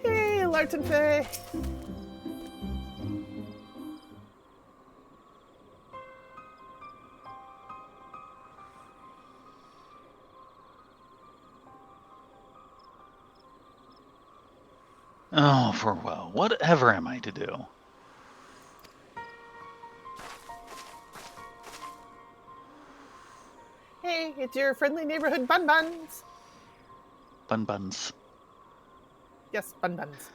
Speaker 2: Hey, Lartenfey.
Speaker 1: Oh, for well, whatever am I to do?
Speaker 2: Hey, it's your friendly neighborhood Bun Buns.
Speaker 1: Bun buns.
Speaker 2: Yes, Bun Buns.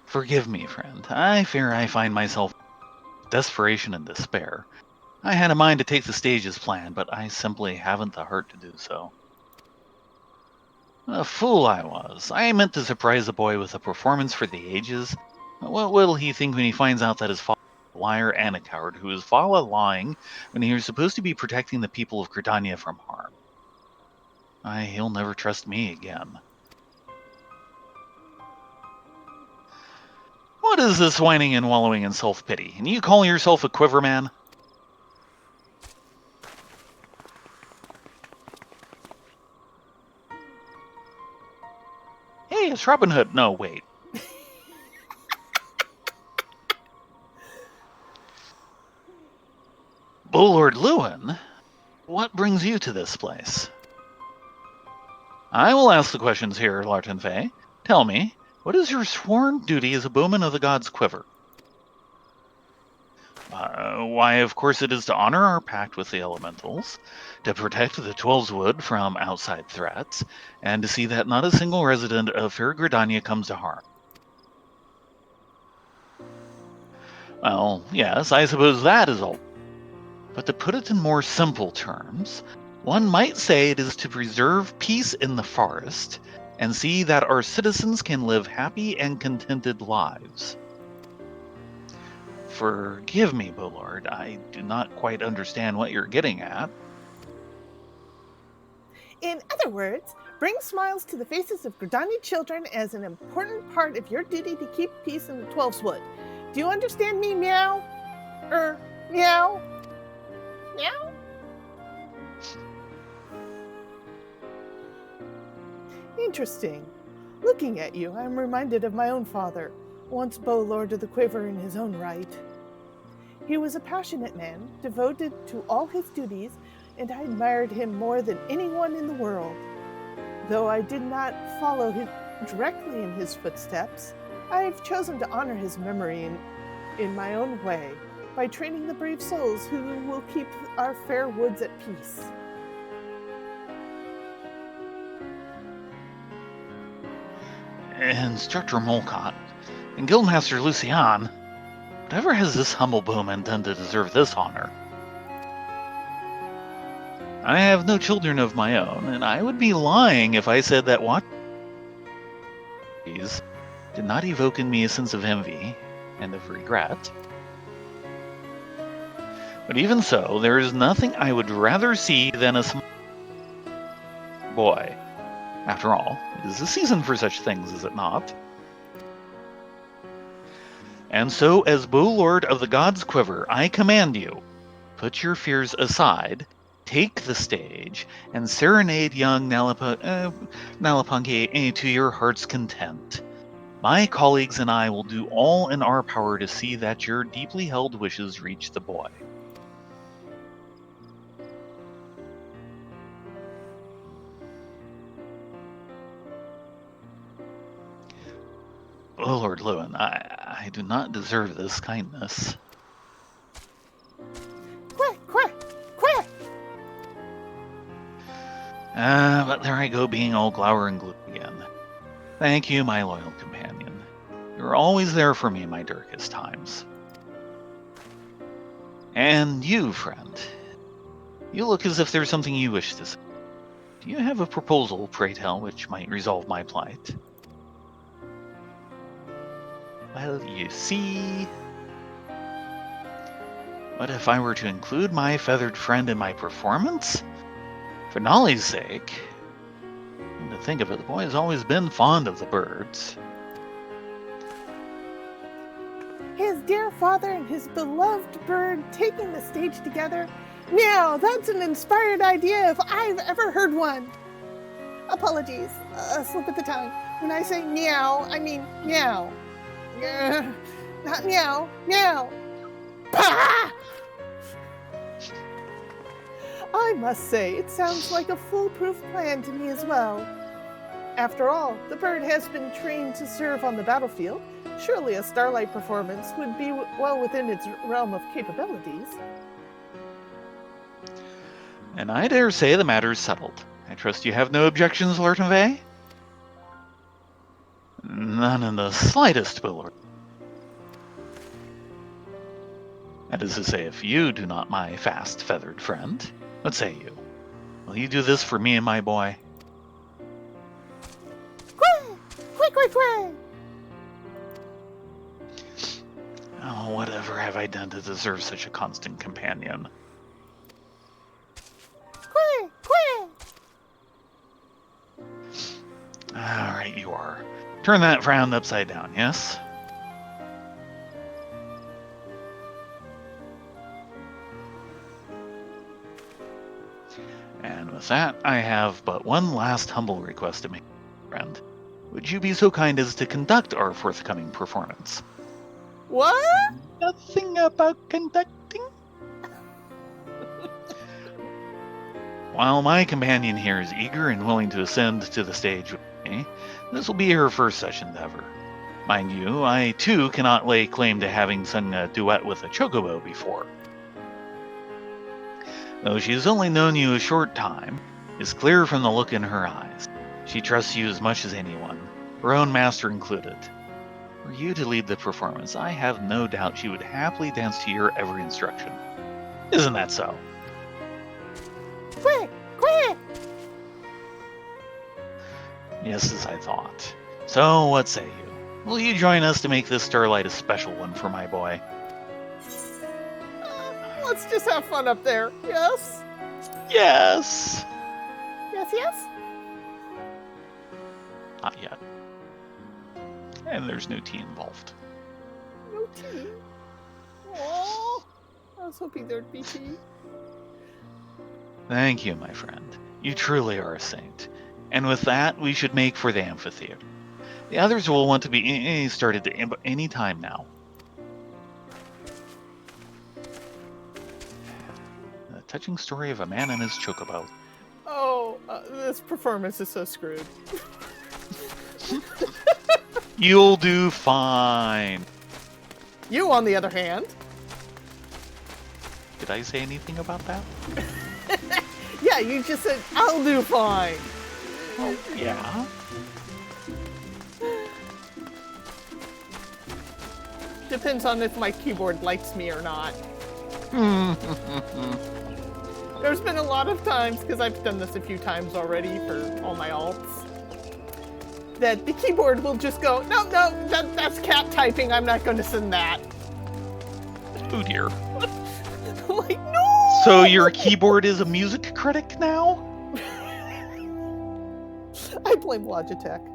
Speaker 1: Forgive me, friend. I fear I find myself in desperation and despair. I had a mind to take the stage as planned, but I simply haven't the heart to do so. A fool I was. I meant to surprise the boy with a performance for the ages. What will he think when he finds out that his father is a liar and a coward who is far lying when he was supposed to be protecting the people of Gridania from harm? He'll never trust me again. What is this whining and wallowing in self-pity? And you call yourself a quiver man? it's Robin Hood. No, wait. Lord Lewin, what brings you to this place? I will ask the questions here, Larton Fay. Tell me, what is your sworn duty as a bowman of the God's Quiver? Why, of course, it is to honor our pact with the elementals, to protect the Twelveswood from outside threats, and to see that not a single resident of Fair Gridania comes to harm. Well, yes, I suppose that is all. But to put it in more simple terms, one might say it is to preserve peace in the forest and see that our citizens can live happy and contented lives. Forgive me, Bolord, I do not quite understand what you're getting at.
Speaker 2: In other words, bring smiles to the faces of Gridania children as an important part of your duty to keep peace in the Twelveswood. Do you understand me, meow? Meow? Meow? Interesting. Looking at you, I'm reminded of my own father, once Bow Lord of the Quiver in his own right. He was a passionate man, devoted to all his duties, and I admired him more than anyone in the world. Though I did not follow directly in his footsteps, I have chosen to honor his memory in my own way, by training the brave souls who will keep our fair woods at peace.
Speaker 1: Instructor Molcott and Guildmaster Lucian, whatever has this humble bowman done to deserve this honor? I have no children of my own, and I would be lying if I said that watching these did not evoke in me a sense of envy and of regret. But even so, there is nothing I would rather see than a small boy. After all, it is a season for such things, is it not? And so, as Bowlord of the God's Quiver, I command you, put your fears aside, take the stage, and serenade young Nalapunke to your heart's content. My colleagues and I will do all in our power to see that your deeply held wishes reach the boy. Oh, Lord Lewin, I do not deserve this kindness.
Speaker 2: Quick, quick, quick!
Speaker 1: But there I go being all glower and glue again. Thank you, my loyal companion. You're always there for me in my darkest times. And you, friend. You look as if there's something you wish to say. Do you have a proposal, pray tell, which might resolve my plight? Well, you see... What if I were to include my feathered friend in my performance? For Nolly's sake. And to think of it, the boy has always been fond of the birds.
Speaker 2: His dear father and his beloved bird taking the stage together. Meow, that's an inspired idea if I've ever heard one. Apologies, a slip of the tongue. When I say meow, I mean meow. Not meow, meow. Pah! I must say, it sounds like a foolproof plan to me as well. After all, the bird has been trained to serve on the battlefield. Surely a Starlight performance would be well within its realm of capabilities.
Speaker 1: And I dare say the matter's settled. I trust you have no objections, Lord Vey? None in the slightest, Willard. That is to say, if you do not, my fast feathered friend. What say you? Will you do this for me and my boy?
Speaker 2: Quick, quick, quick!
Speaker 1: Oh, whatever have I done to deserve such a constant companion?
Speaker 2: Quick!
Speaker 1: All right, you are. Turn that frown upside down, yes? And with that, I have but one last humble request to make, friend. would you be so kind as to conduct our forthcoming performance?
Speaker 2: What?
Speaker 1: Nothing about conducting? While my companion here is eager and willing to ascend to the stage with me, this will be her first such endeavor. Mind you, I too cannot lay claim to having sung a duet with a chocobo before. Though she has only known you a short time, it's clear from the look in her eyes. She trusts you as much as anyone, her own master included. Were you to lead the performance, I have no doubt she would happily dance to your every instruction. Isn't that so?
Speaker 2: Quick! Quick!
Speaker 1: Yes, as I thought. So, what say you? Will you join us to make this Starlight a special one for my boy?
Speaker 2: Let's just have fun up there. Yes?
Speaker 1: Yes!
Speaker 2: Yes, yes?
Speaker 1: Not yet. And there's no tea involved.
Speaker 2: No tea. Aww. I was hoping there'd be tea.
Speaker 1: Thank you, my friend. You truly are a saint. And with that, we should make for the amphitheater. The others will want to be started any time now. A touching story of a man and his chocobo.
Speaker 2: Oh, this performance is so screwed.
Speaker 1: You'll do fine.
Speaker 2: You, on the other hand.
Speaker 1: Did I say anything about that?
Speaker 2: Yeah, you just said, I'll do fine.
Speaker 1: Oh, yeah.
Speaker 2: Depends on if my keyboard likes me or not. There's been a lot of times, because I've done this a few times already for all my alts, that the keyboard will just go, no, that's cat typing, I'm not going to send that.
Speaker 1: Oh dear.
Speaker 2: I'm like, no!
Speaker 1: So your keyboard is a music critic now?
Speaker 2: I blame Logitech.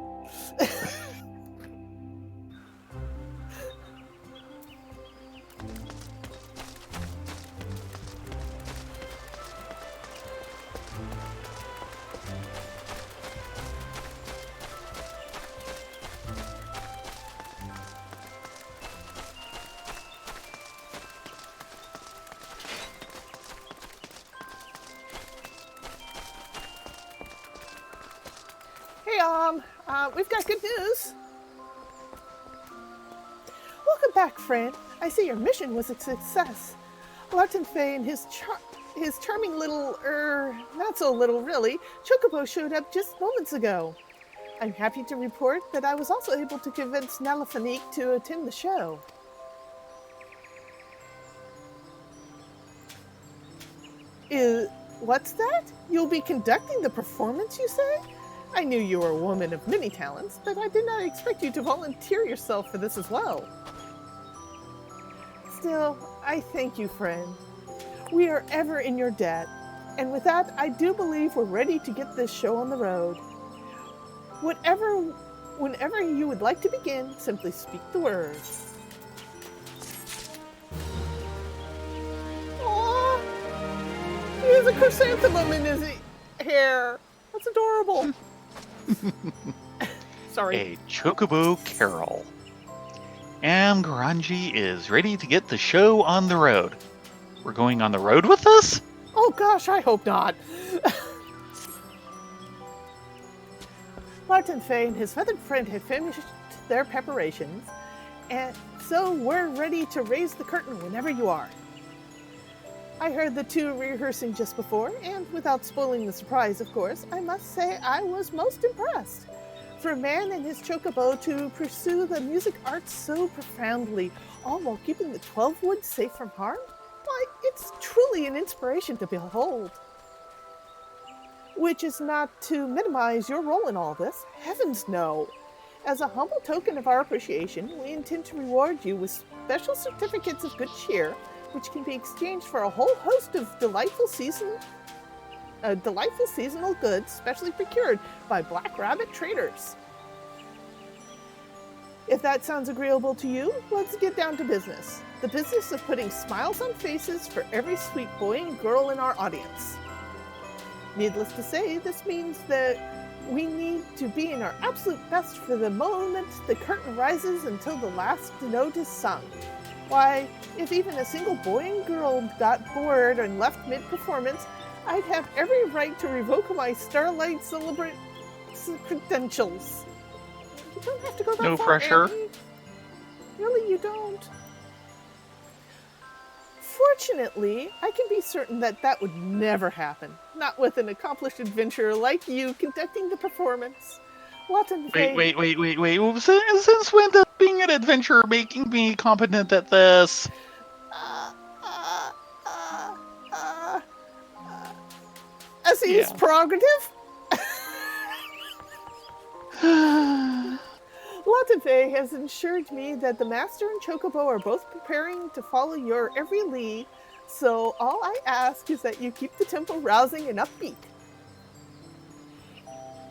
Speaker 2: Hey, we've got good news. Welcome back, friend. I see your mission was a success. Larton Fay and his charming little, not so little really, chocobo showed up just moments ago. I'm happy to report that I was also able to convince Nalafanique to attend the show. What's that? You'll be conducting the performance, you say? I knew you were a woman of many talents, but I did not expect you to volunteer yourself for this as well. Still, I thank you, friend. We are ever in your debt, and with that, I do believe we're ready to get this show on the road. Whenever you would like to begin, simply speak the words. Aww! He has a chrysanthemum in his hair. That's adorable. Sorry.
Speaker 1: A chocobo carol. Garanji is ready to get the show on the road. We're going on the road with us?
Speaker 2: Oh gosh, I hope not. Martin Fay and his feathered friend had finished their preparations, and so we're ready to raise the curtain whenever you are. I heard the two rehearsing just before, and without spoiling the surprise, of course, I must say I was most impressed. For a man and his chocobo to pursue the music arts so profoundly, all while keeping the 12 woods safe from harm, why, it's truly an inspiration to behold. Which is not to minimize your role in all this, heavens no. As a humble token of our appreciation, we intend to reward you with special certificates of good cheer, which can be exchanged for a whole host of delightful seasonal goods specially procured by Black Rabbit traders. If that sounds agreeable to you, let's get down to business. The business of putting smiles on faces for every sweet boy and girl in our audience. Needless to say, this means that We need to be in our absolute best for the moment the curtain rises until the last note is sung. Why, if even a single boy and girl got bored and left mid-performance, I'd have every right to revoke my Starlight Celebrant credentials. You don't have to go that
Speaker 1: No
Speaker 2: far,
Speaker 1: pressure.
Speaker 2: Annie. Really, you don't. Fortunately, I can be certain that that would never happen. Not with an accomplished adventurer like you conducting the performance.
Speaker 1: Wait. Since when does being an adventurer making me competent at this?
Speaker 2: Essay's prerogative? Lative has assured me that the Master and Chocobo are both preparing to follow your every lead, so all I ask is that you keep the tempo rousing and upbeat.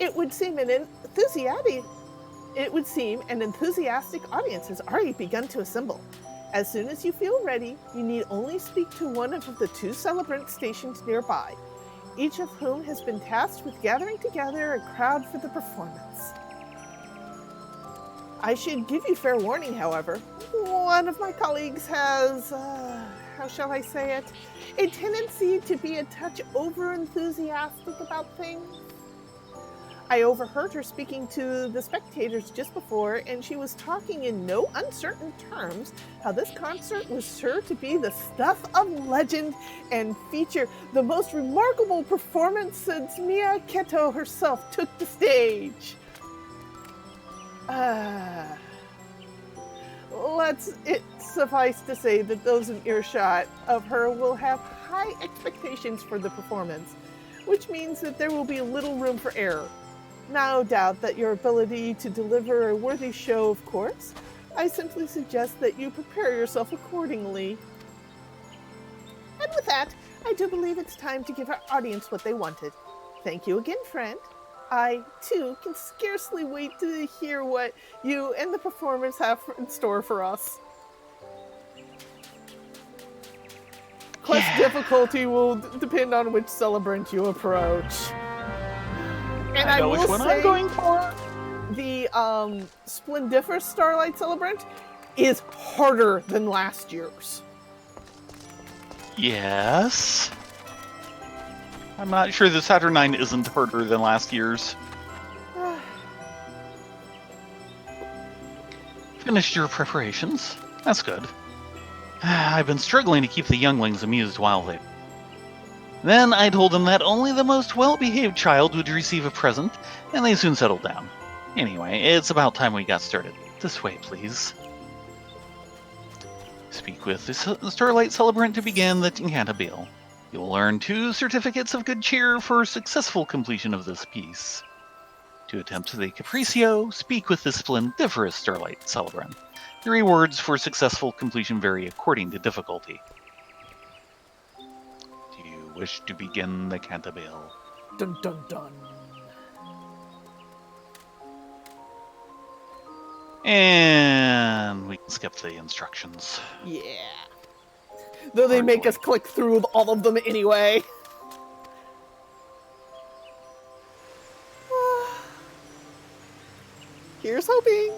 Speaker 2: It would seem an enthusiastic audience has already begun to assemble. As soon as you feel ready, you need only speak to one of the 2 celebrants stationed nearby, each of whom has been tasked with gathering together a crowd for the performance. I should give you fair warning, however. One of my colleagues has, how shall I say it, a tendency to be a touch over-enthusiastic about things. I overheard her speaking to the spectators just before, and she was talking in no uncertain terms how this concert was sure to be the stuff of legend and feature the most remarkable performance since Mia Keto herself took the stage. Let's it suffice to say that those in earshot of her will have high expectations for the performance, which means that there will be little room for error. No doubt that your ability to deliver a worthy show, of course. I simply suggest that you prepare yourself accordingly. And with that, I do believe it's time to give our audience what they wanted. Thank you again, friend. I, too, can scarcely wait to hear what you and the performers have in store for us. Quest difficulty will depend on which celebrant you approach. And
Speaker 1: I know which one I'm going for.
Speaker 2: The Splendiferous Starlight Celebrant is harder than last year's.
Speaker 1: Yes. I'm not sure the Saturnine isn't harder than last year's. Finished your preparations? That's good. I've been struggling to keep the younglings amused while they... Then I told them that only the most well-behaved child would receive a present, and they soon settled down. Anyway, it's about time we got started. This way, please. Speak with the Starlight Celebrant to begin the incantabile. You will earn 2 certificates of good cheer for successful completion of this piece. To attempt the Capriccio, speak with the Splendiferous Starlight Celebrant. The rewards for successful completion vary according to difficulty. Do you wish to begin the cantabile?
Speaker 2: Dun dun dun.
Speaker 1: And we can skip the instructions.
Speaker 2: Yeah. Though they make us click through all of them anyway. Here's hoping.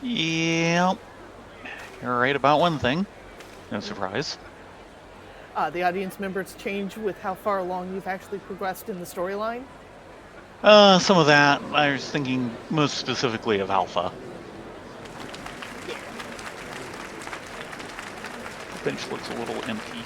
Speaker 1: Yep. You're right about one thing. No surprise.
Speaker 2: The audience members change with how far along you've actually progressed in the storyline?
Speaker 1: Some of that. I was thinking most specifically of Alpha. The bench looks a little empty.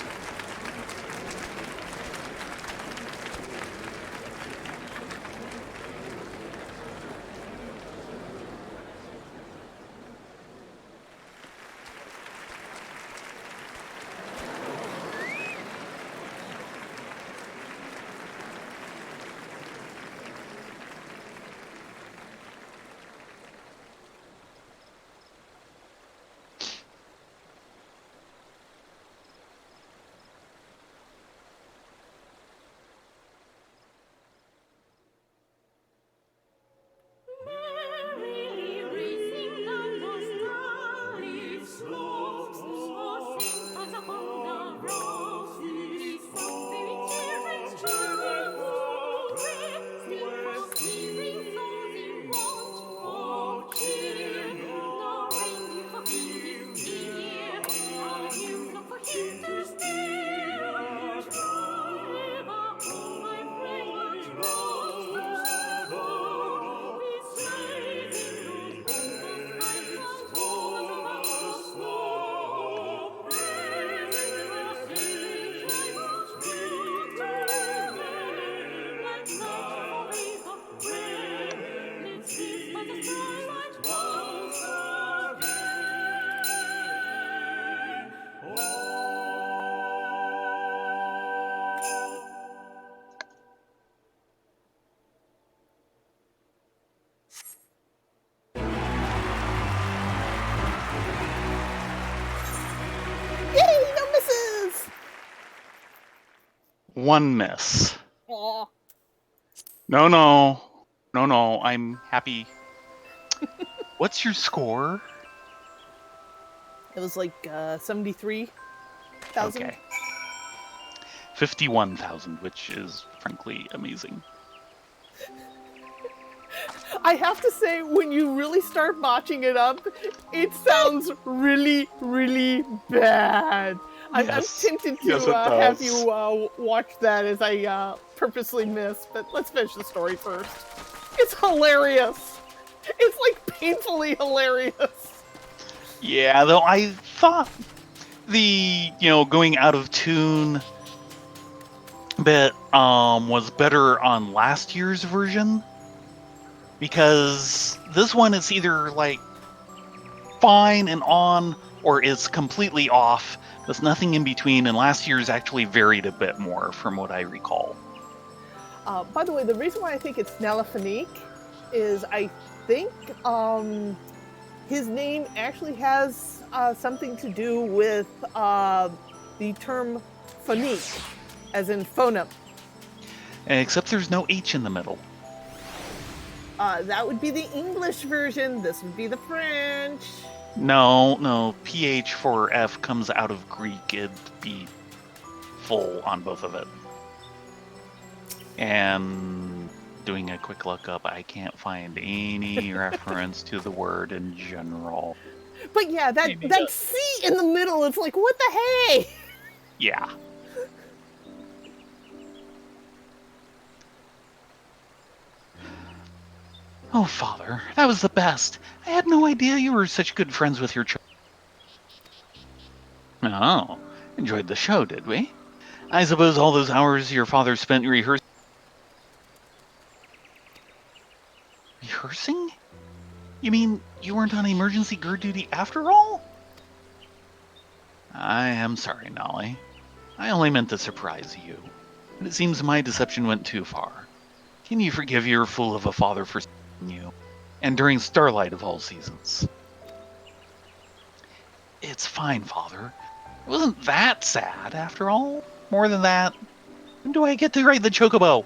Speaker 1: 1 miss.
Speaker 2: Aw.
Speaker 1: No, I'm happy. What's your score?
Speaker 2: It was like 73,000.
Speaker 1: Okay. 51,000, which is frankly amazing.
Speaker 2: I have to say, when you really start botching it up, it sounds really, really bad. I'm
Speaker 1: Yes.
Speaker 2: tempted to
Speaker 1: Yes, it
Speaker 2: have
Speaker 1: does.
Speaker 2: you watch that as I purposely miss, but let's finish the story first. It's hilarious. It's like painfully hilarious.
Speaker 1: Yeah, though I thought the, going out of tune bit was better on last year's version, because this one is either like fine and on, or it's completely off. There's nothing in between, and last year's actually varied a bit more from what I recall.
Speaker 2: By the way, the reason why I think it's Nalaphanique is I think his name actually has something to do with the term phonique, as in phoneme.
Speaker 1: Except there's no H in the middle.
Speaker 2: That would be the English version. This would be the French.
Speaker 1: No, PH for F comes out of Greek. It'd be full on both of it. And doing a quick lookup, I can't find any reference to the word in general.
Speaker 2: But yeah, that C in the middle, it's like, what the hey?
Speaker 1: Yeah. Oh, Father, that was the best. I had no idea you were such good friends with your children. Oh, enjoyed the show, did we? I suppose all those hours your father spent rehearsing? Rehearsing? You mean you weren't on emergency guard duty after all? I am sorry, Nolly. I only meant to surprise you. But it seems my deception went too far. Can you forgive your fool of a father for seeing you? And during Starlight of all seasons. It's fine, Father. It wasn't that sad, after all. More than that, when do I get to ride the chocobo?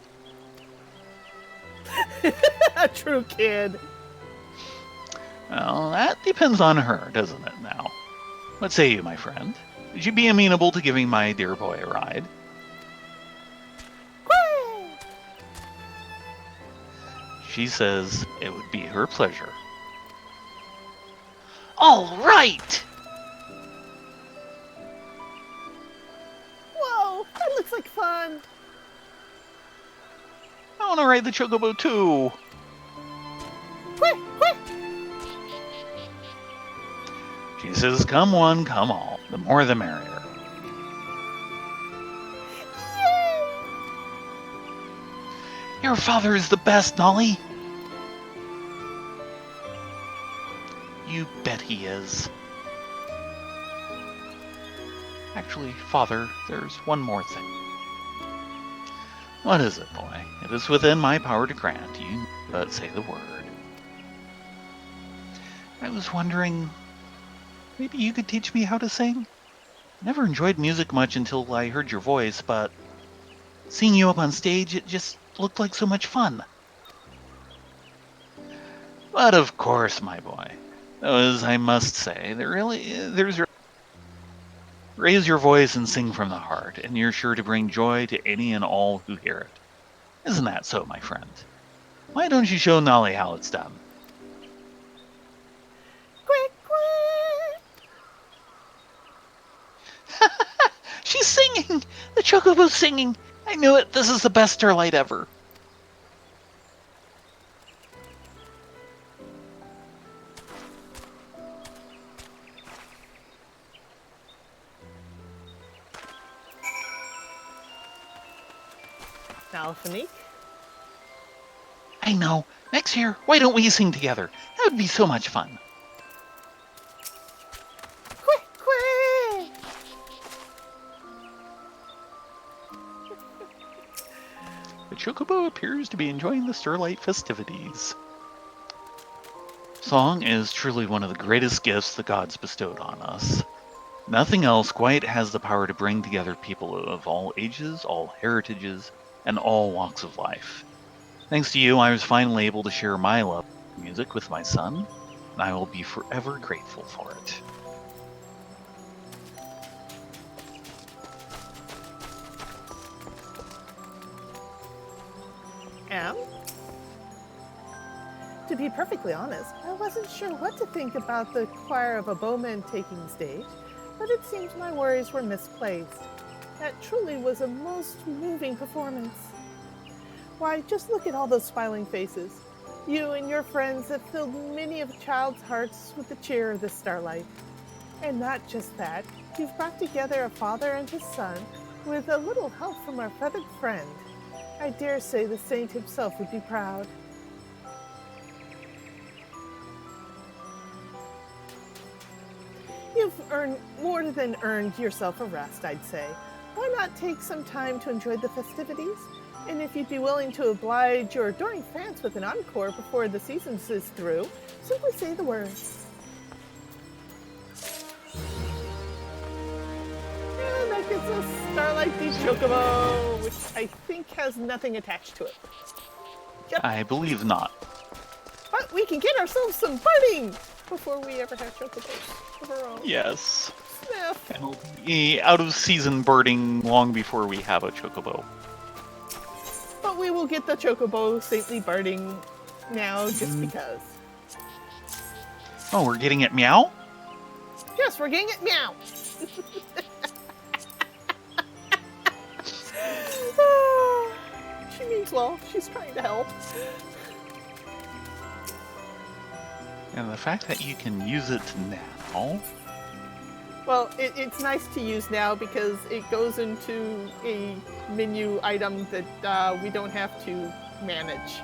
Speaker 2: A true kid.
Speaker 1: Well, that depends on her, doesn't it now? What say you, my friend? Would you be amenable to giving my dear boy a ride?
Speaker 2: Whee!
Speaker 1: She says it would be her pleasure. All right!
Speaker 2: Whoa, that looks like fun.
Speaker 1: I want to ride the chocobo too.
Speaker 2: Whee, whee.
Speaker 1: She says, come one, come all. The more the merrier.
Speaker 2: Yay!
Speaker 1: Your father is the best, Nolly. You bet he is. Actually, Father, there's one more thing. What is it, boy? It is within my power to grant you, but say the word. I was wondering, maybe you could teach me how to sing? Never enjoyed music much until I heard your voice, but seeing you up on stage, it just looked like so much fun. But of course, my boy. Though, as I must say, there's raise your voice and sing from the heart, and you're sure to bring joy to any and all who hear it. Isn't that so, my friend? Why don't you show Nolly how it's done?
Speaker 2: Quick, quick.
Speaker 1: She's singing! The chocobo's singing! I knew it! This is the best Starlight ever!
Speaker 2: Nalaphanique.
Speaker 1: I know. Next year, why don't we sing together? That would be so much fun.
Speaker 2: Quick, quick.
Speaker 1: The chocobo appears to be enjoying the Starlight festivities. Song is truly one of the greatest gifts the gods bestowed on us. Nothing else quite has the power to bring together people of all ages, all heritages, and all walks of life. Thanks to you, I was finally able to share my love of music with my son, and I will be forever grateful for it.
Speaker 2: Am? To be perfectly honest, I wasn't sure what to think about the choir of a bowman taking stage, but it seems my worries were misplaced. That truly was a most moving performance. Why, just look at all those smiling faces. You and your friends have filled many of a child's hearts with the cheer of the Starlight. And not just that, you've brought together a father and his son with a little help from our feathered friend. I dare say the saint himself would be proud. You've more than earned yourself a rest, I'd say. Why not take some time to enjoy the festivities? And if you'd be willing to oblige your adoring fans with an encore before the season is through, simply say the words. And that gives us Starlight the Chocobo, which I think has nothing attached to it. Yep.
Speaker 1: I believe not.
Speaker 2: But we can get ourselves some birding before we ever have chocobos of our own.
Speaker 1: Yes.
Speaker 2: Sniff.
Speaker 1: And we'll be out of season birding long before we have a chocobo.
Speaker 2: But we will get the chocobo saintly birding now just because.
Speaker 1: Oh, we're getting it meow?
Speaker 2: Yes, we're getting it meow. She means well. She's trying to help.
Speaker 1: And the fact that you can use it now.
Speaker 2: Well, it's nice to use now because it goes into a menu item that we don't have to manage.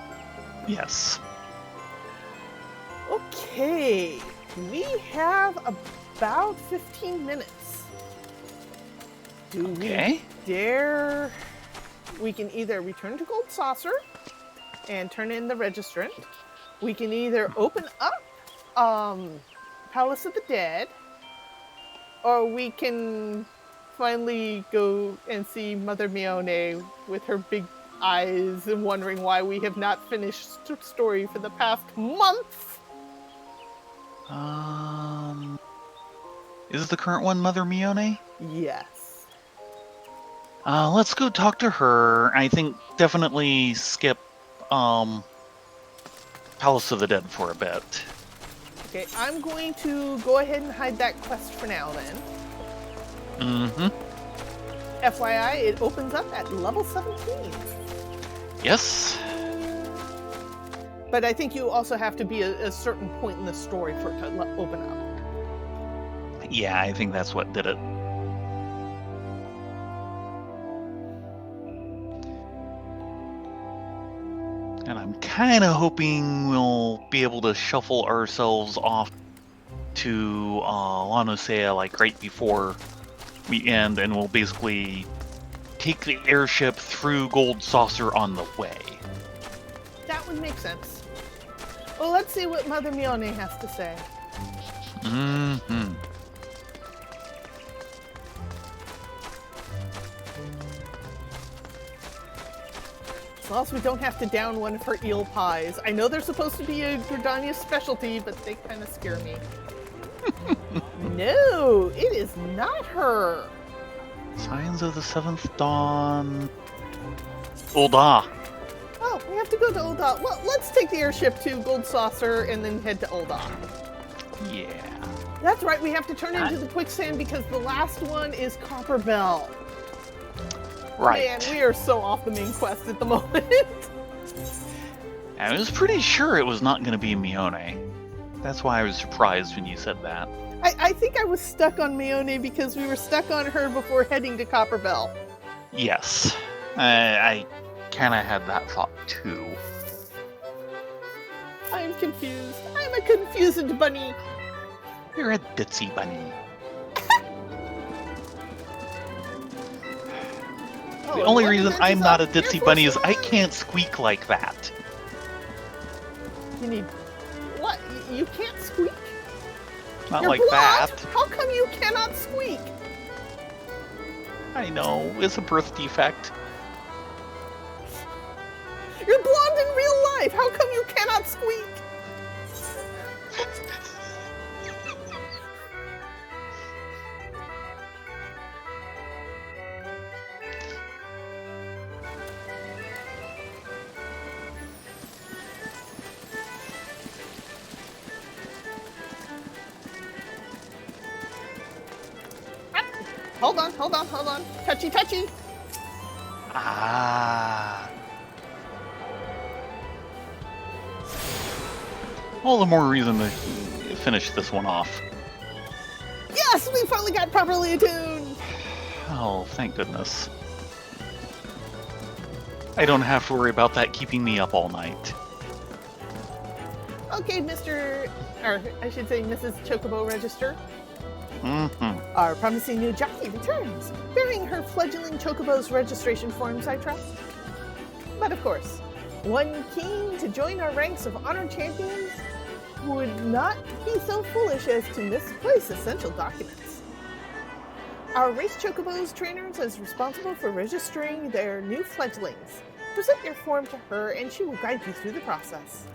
Speaker 1: Yes.
Speaker 2: Okay, we have about 15 minutes. Do
Speaker 1: Okay.
Speaker 2: we dare? We can either return to Gold Saucer and turn in the registrant. We can either open up Palace of the Dead, or we can finally go and see Mother Mione with her big eyes and wondering why we have not finished story for the past month.
Speaker 1: Is the current one Mother Mione?
Speaker 2: Yes.
Speaker 1: Let's go talk to her. I think definitely skip Palace of the Dead for a bit.
Speaker 2: Okay, I'm going to go ahead and hide that quest for now then.
Speaker 1: Mm-hmm.
Speaker 2: FYI, it opens up at level 17.
Speaker 1: Yes.
Speaker 2: But I think you also have to be a certain point in the story for it to open up.
Speaker 1: Yeah, I think that's what did it. And I'm kind of hoping we'll be able to shuffle ourselves off to Eorzea like right before we end, and we'll basically take the airship through Gold Saucer on the way.
Speaker 2: That would make sense. Well, let's see what Mother Mione has to say.
Speaker 1: Mm-hmm.
Speaker 2: As long as we don't have to down one of her eel pies. I know they're supposed to be a Gridania specialty, but they kind of scare me. No, it is not her.
Speaker 1: Signs of the Seventh Dawn. Ul'dah.
Speaker 2: Oh, we have to go to Ul'dah. Well, let's take the airship to Gold Saucer and then head to Ul'dah.
Speaker 1: Yeah.
Speaker 2: That's right, we have to turn into the quicksand because the last one is Copper Bell.
Speaker 1: Right.
Speaker 2: Man, we are so off the main quest at the moment.
Speaker 1: I was pretty sure it was not going to be Mione. That's why I was surprised when you said that.
Speaker 2: I think I was stuck on Mione because we were stuck on her before heading to Copper Bell.
Speaker 1: Yes. I kind of had that thought too.
Speaker 2: I'm confused. I'm a confused bunny.
Speaker 1: You're a ditzy bunny. The only reason I'm not a ditzy bunny is I can't squeak like that.
Speaker 2: You need... What? You can't squeak?
Speaker 1: Not
Speaker 2: You're
Speaker 1: like
Speaker 2: blonde?
Speaker 1: that.
Speaker 2: How come you cannot squeak?
Speaker 1: I know, it's a birth defect.
Speaker 2: You're blonde in real life. How come you cannot squeak? Hold on. Touchy, touchy.
Speaker 1: Ah. All the more reason to finish this one off.
Speaker 2: Yes, we finally got properly attuned.
Speaker 1: Oh, thank goodness. I don't have to worry about that keeping me up all night.
Speaker 2: Okay, Mr. or I should say Mrs. Chocobo Register.
Speaker 1: Mm-hmm.
Speaker 2: Our promising new jockey returns, bearing her fledgling Chocobo's registration forms, I trust. But of course, one keen to join our ranks of honored champions would not be so foolish as to misplace essential documents. Our race Chocobo's trainers is responsible for registering their new fledglings. Present your form to her and she will guide you through the process.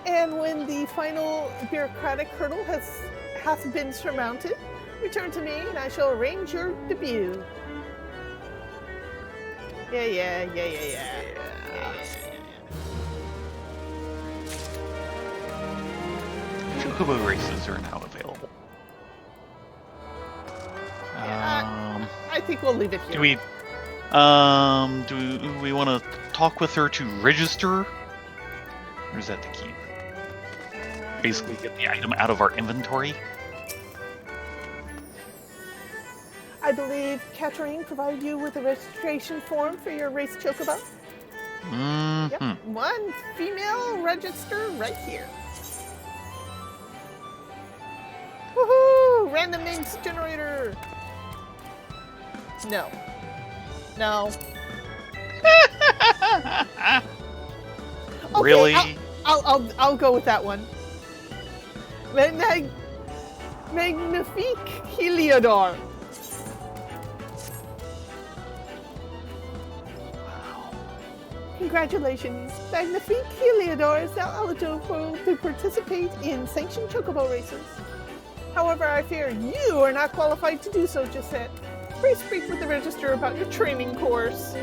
Speaker 2: And when the final bureaucratic hurdle hath been surmounted, return to me and I shall arrange your debut. Yeah.
Speaker 1: Chocobo races are now available.
Speaker 2: I think we'll leave it here.
Speaker 1: Do we want to talk with her to register? Or is that to keep? Basically get the item out of our inventory?
Speaker 2: I believe Katarine provided you with a registration form for your race Chocobo.
Speaker 1: Mm-hmm.
Speaker 2: Yep, one female register right here. Woohoo! Random names generator. No. Okay,
Speaker 1: Really?
Speaker 2: I'll go with that one. Magnifique Heliodor. Congratulations, Magnifique Heliodor is now eligible to participate in sanctioned Chocobo races. However, I fear you are not qualified to do so just yet. Please speak with the register about your training course.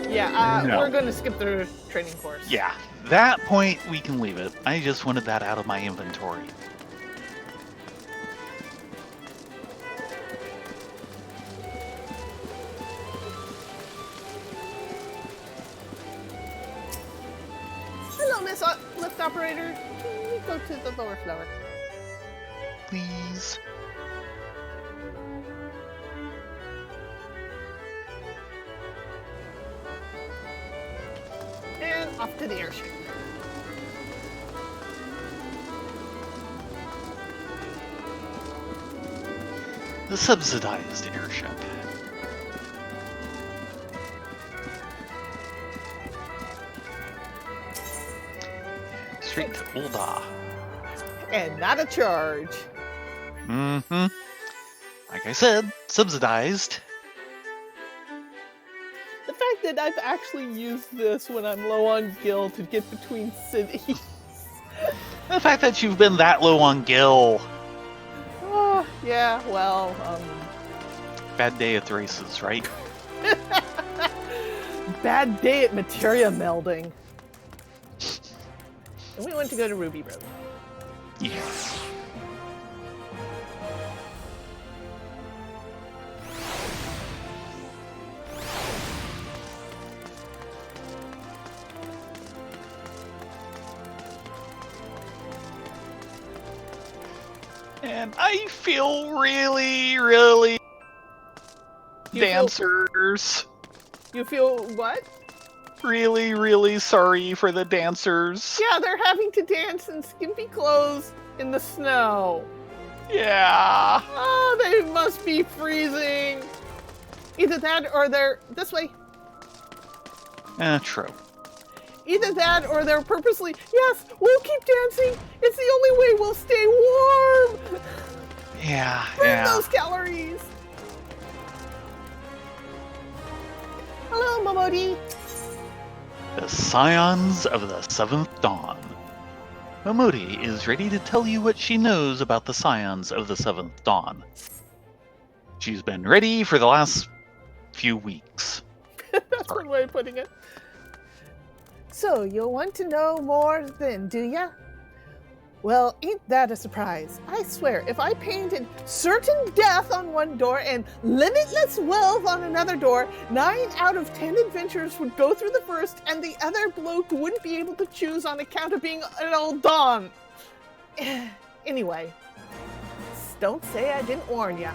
Speaker 2: Yeah,
Speaker 1: No.
Speaker 2: We're going to skip the training course.
Speaker 1: Yeah, that point we can leave it. I just wanted that out of my inventory.
Speaker 2: Hello, Miss Lift Operator. Can we go to the lower floor?
Speaker 1: Please.
Speaker 2: And off to the airship.
Speaker 1: The subsidized airship. Straight to Ulda.
Speaker 2: And not a charge.
Speaker 1: Mm-hmm. Like I said, subsidized.
Speaker 2: The fact that I've actually used this when I'm low on gil to get between cities.
Speaker 1: The fact that you've been that low on gil.
Speaker 2: Oh, yeah, well,
Speaker 1: Bad day at the races, right?
Speaker 2: bad day at materia melding. And we went to go to Ruby Road.
Speaker 1: Yes. And I feel really dancers.
Speaker 2: You feel what?
Speaker 1: Really sorry for the dancers.
Speaker 2: Yeah, they're having to dance in skimpy clothes in the snow.
Speaker 1: Yeah.
Speaker 2: Oh, they must be freezing. Either that or they're this way.
Speaker 1: True.
Speaker 2: Either that or they're purposely, yes, we'll keep dancing. It's the only way we'll stay warm.
Speaker 1: Yeah,
Speaker 2: Burn
Speaker 1: yeah.
Speaker 2: those calories. Hello, Momodi.
Speaker 1: The Scions of the Seventh Dawn. Momodi is ready to tell you what she knows about the Scions of the Seventh Dawn. She's been ready for the last few weeks.
Speaker 2: That's one way of putting it. So, you'll want to know more then, do ya? Well, ain't that a surprise? I swear, if I painted certain death on one door and limitless wealth on another door, 9 out of 10 adventurers would go through the first, and the other bloke wouldn't be able to choose on account of being an old Don. Anyway, don't say I didn't warn ya.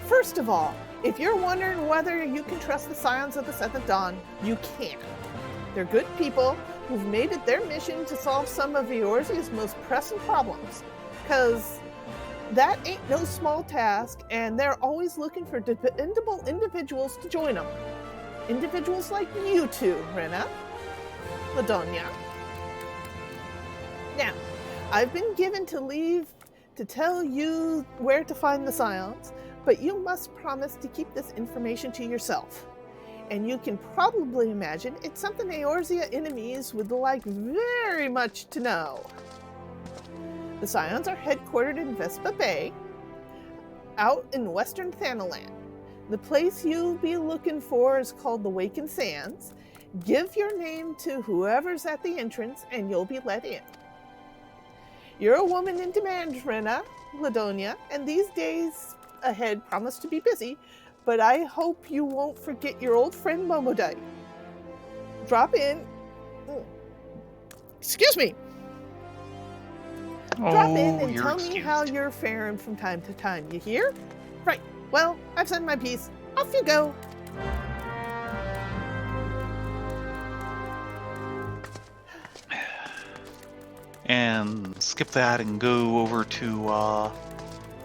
Speaker 2: First of all, if you're wondering whether you can trust the Scions of the Seventh Dawn, you can. They're good people who've made it their mission to solve some of Eorzea's most pressing problems. Because that ain't no small task, and they're always looking for dependable individuals to join them. Individuals like you two, Rena, Ladonia. Now, I've been given to leave to tell you where to find the Scions, but you must promise to keep this information to yourself. And you can probably imagine it's something Eorzea enemies would like very much to know. The Scions are headquartered in Vespa Bay, out in western Thanalan. The place you'll be looking for is called the Wakened Sands. Give your name to whoever's at the entrance and you'll be let in. You're a woman in demand, Rena, Ladonia, and these days ahead promise to be busy, but I hope you won't forget your old friend Momodite. Drop in. Excuse me. Drop in and tell me how you're faring from time to time. You hear? Right. Well, I've said my piece. Off you go.
Speaker 1: And skip that and go over to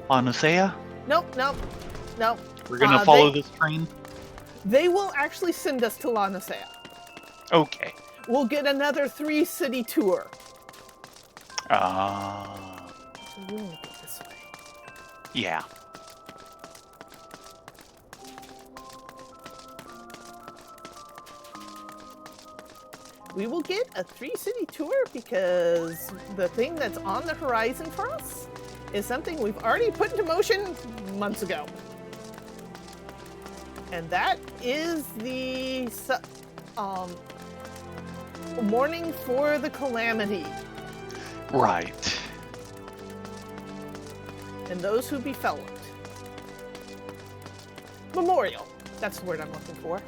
Speaker 1: Eorzea?
Speaker 2: Nope.
Speaker 1: We're gonna follow this train?
Speaker 2: They will actually send us to Eorzea.
Speaker 1: Okay.
Speaker 2: We'll get another 3-city tour. So we won't go this way.
Speaker 1: Yeah.
Speaker 2: We will get a 3-city tour because the thing that's on the horizon for us is something we've already put into motion months ago. And that is the mourning for the calamity.
Speaker 1: Right.
Speaker 2: And those who befell it. Memorial. That's the word I'm looking for.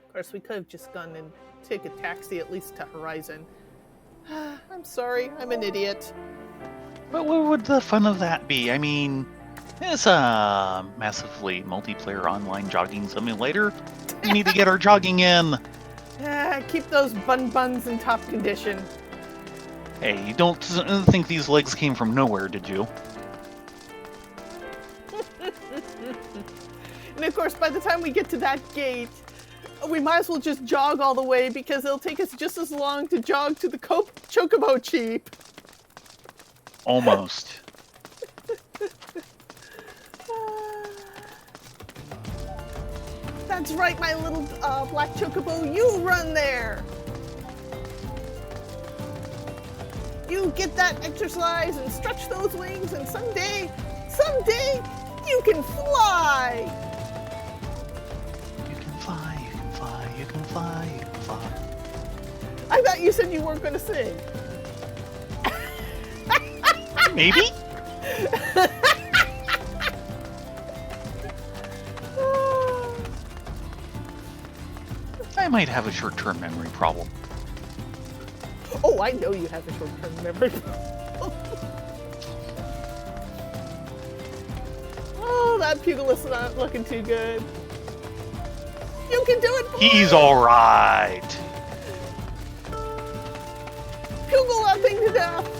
Speaker 2: Of course, we could have just gone and take a taxi at least to Horizon. I'm sorry, I'm an idiot.
Speaker 1: But what would the fun of that be? I mean, it's a massively multiplayer online jogging simulator. We need to get our jogging in.
Speaker 2: Keep those buns in top condition.
Speaker 1: Hey, you don't think these legs came from nowhere, did you?
Speaker 2: And of course, by the time we get to that gate, we might as well just jog all the way because it'll take us just as long to jog to the Chocobo Cheap.
Speaker 1: Almost.
Speaker 2: That's right, my little black Chocobo, you run there. You get that exercise and stretch those wings, and someday, you can fly.
Speaker 1: You can fly, you can fly, you can fly, you can fly.
Speaker 2: I thought you said you weren't going to sing.
Speaker 1: Maybe? I might have a short-term memory problem.
Speaker 2: Oh, I know you have a short-term memory problem. Oh, that pugilist's not looking too good. You can do it, boy!
Speaker 1: He's alright.
Speaker 2: Pugil that thing to death.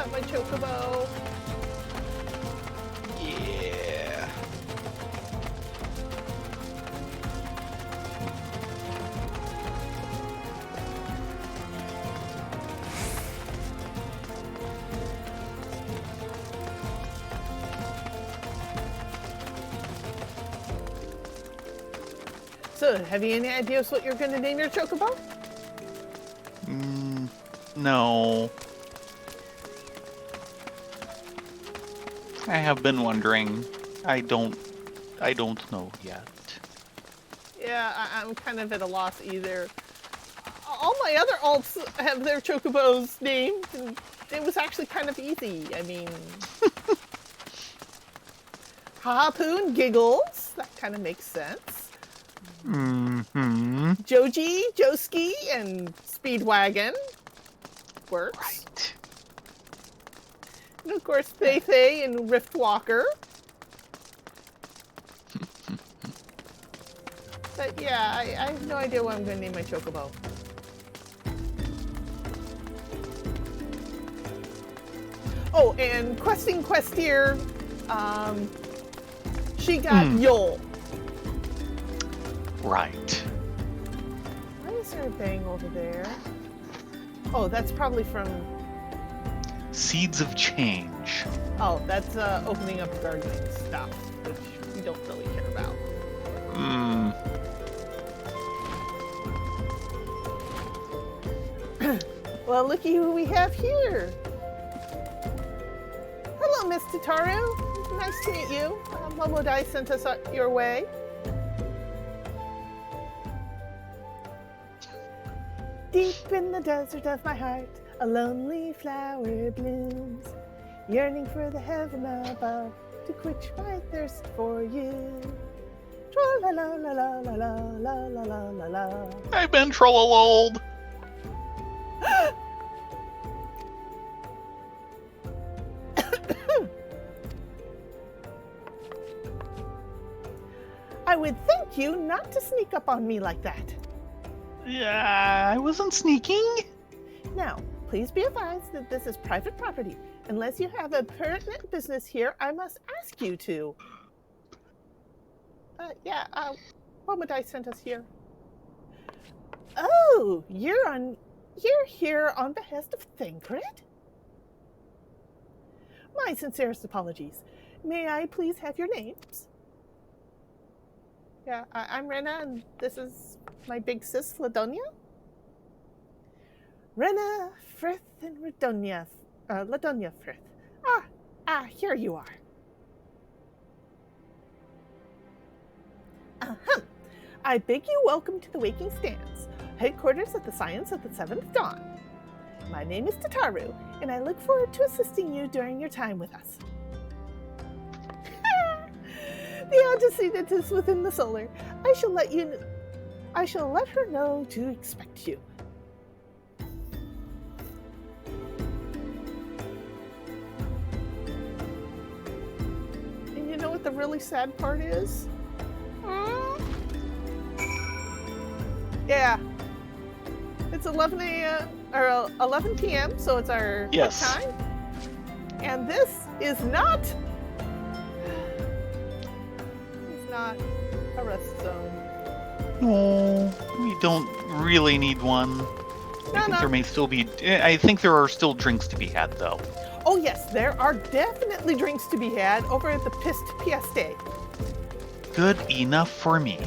Speaker 2: have my chocobo.
Speaker 1: Yeah.
Speaker 2: So, have you any ideas what you're going to name your chocobo?
Speaker 1: No. I have been wondering. I don't know yet.
Speaker 2: Yeah, I'm kind of at a loss either. All my other alts have their chocobos named, and it was actually kind of easy. I mean, Harpoon Giggles, that kind of makes sense.
Speaker 1: Mm-hmm.
Speaker 2: Joji, Joski, and Speedwagon works.
Speaker 1: Right.
Speaker 2: And of course, Fei and Riftwalker. But yeah, I have no idea what I'm going to name my chocobo. Oh, and Questing Questier, she got Yol.
Speaker 1: Right.
Speaker 2: Why is there a bang over there? Oh, that's probably from...
Speaker 1: Seeds of Change.
Speaker 2: Oh, that's opening up gardening stuff, which we don't really care about. Well, looky who we have here. Hello, Miss Tataru. Nice to meet you. Momodai sent us your way. Deep in the desert of my heart, a lonely flower blooms, yearning for the heaven above to quench my thirst for you. Tra-la-la-la-la-la-la-la-la-la-la.
Speaker 1: I've been trollololed.
Speaker 2: I would thank you not to sneak up on me like that.
Speaker 1: Yeah, I wasn't sneaking.
Speaker 2: Now, please be advised that this is private property. Unless you have a pertinent business here, I must ask you to. Momodai sent us here. Oh, you're here on behest of Thancred? My sincerest apologies. May I please have your names? Yeah, I'm Rena, and this is my big sis, Ladonia. Rena, Frith, and Ladonia Frith. Here you are. I beg you welcome to the Waking Stands, headquarters of the Science of the Seventh Dawn. My name is Tataru, and I look forward to assisting you during your time with us. The Odyssey that is within the solar. I shall let her know to expect you. And you know what the really sad part is? Yeah. It's 11 a.m. or 11 p.m., so it's our time. And this is not a rest zone.
Speaker 1: No, we don't really need one. I think there may still be. I think there are still drinks to be had, though.
Speaker 2: Oh yes, there are definitely drinks to be had over at the Piste Pieste.
Speaker 1: Good enough for me.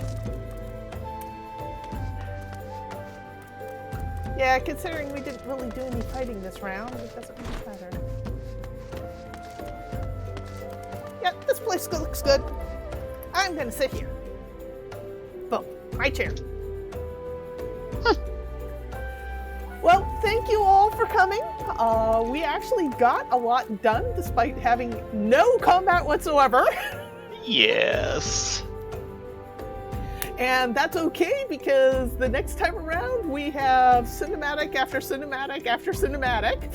Speaker 2: Yeah, considering we didn't really do any fighting this round, it doesn't really matter. Yeah, this place looks good. I'm gonna sit here. Boom, my chair. Well, thank you all for coming. We actually got a lot done despite having no combat whatsoever.
Speaker 1: Yes.
Speaker 2: And that's okay, because the next time around we have cinematic after cinematic after cinematic.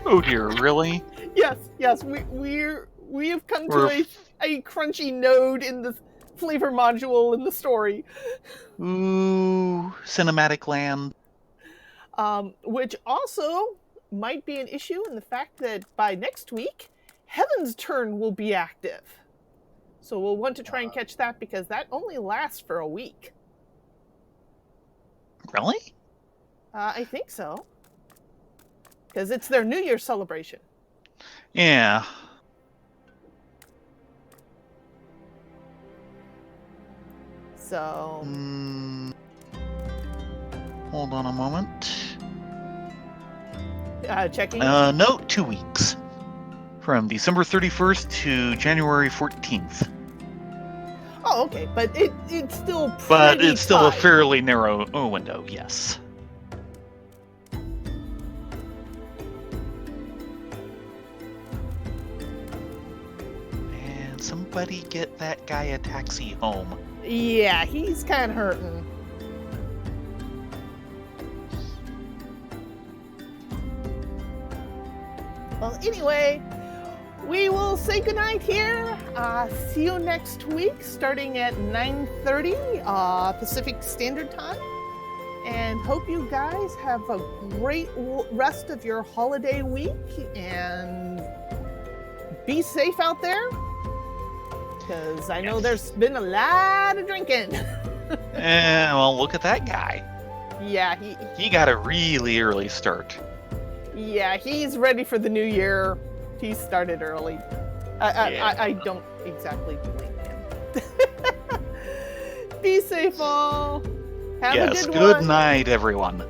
Speaker 1: Oh dear, really?
Speaker 2: Yes, we have come to a crunchy node in the flavor module in the story.
Speaker 1: Ooh, cinematic land.
Speaker 2: Which also might be an issue in the fact that by next week, Heaven's turn will be active. So we'll want to try and catch that because that only lasts for a week.
Speaker 1: Really?
Speaker 2: I think so. Because it's their New Year's celebration.
Speaker 1: Yeah.
Speaker 2: So...
Speaker 1: Hold on a moment.
Speaker 2: Checking.
Speaker 1: No, 2 weeks. From December 31st to January 14th.
Speaker 2: Oh, okay, but it's still pretty
Speaker 1: But it's still a
Speaker 2: tight.
Speaker 1: fairly narrow window, yes. And somebody get that guy a taxi home.
Speaker 2: Yeah, he's kind of hurting. Well, anyway, we will say goodnight here. See you next week, starting at 9:30 Pacific Standard Time. And hope you guys have a great rest of your holiday week. And be safe out there. Because I know there's been a lot of drinking.
Speaker 1: Well, look at that guy.
Speaker 2: Yeah,
Speaker 1: He got a really early start.
Speaker 2: Yeah, he's ready for the new year. He started early. I don't exactly blame him. Be safe, all. Have a good one.
Speaker 1: Good night, everyone.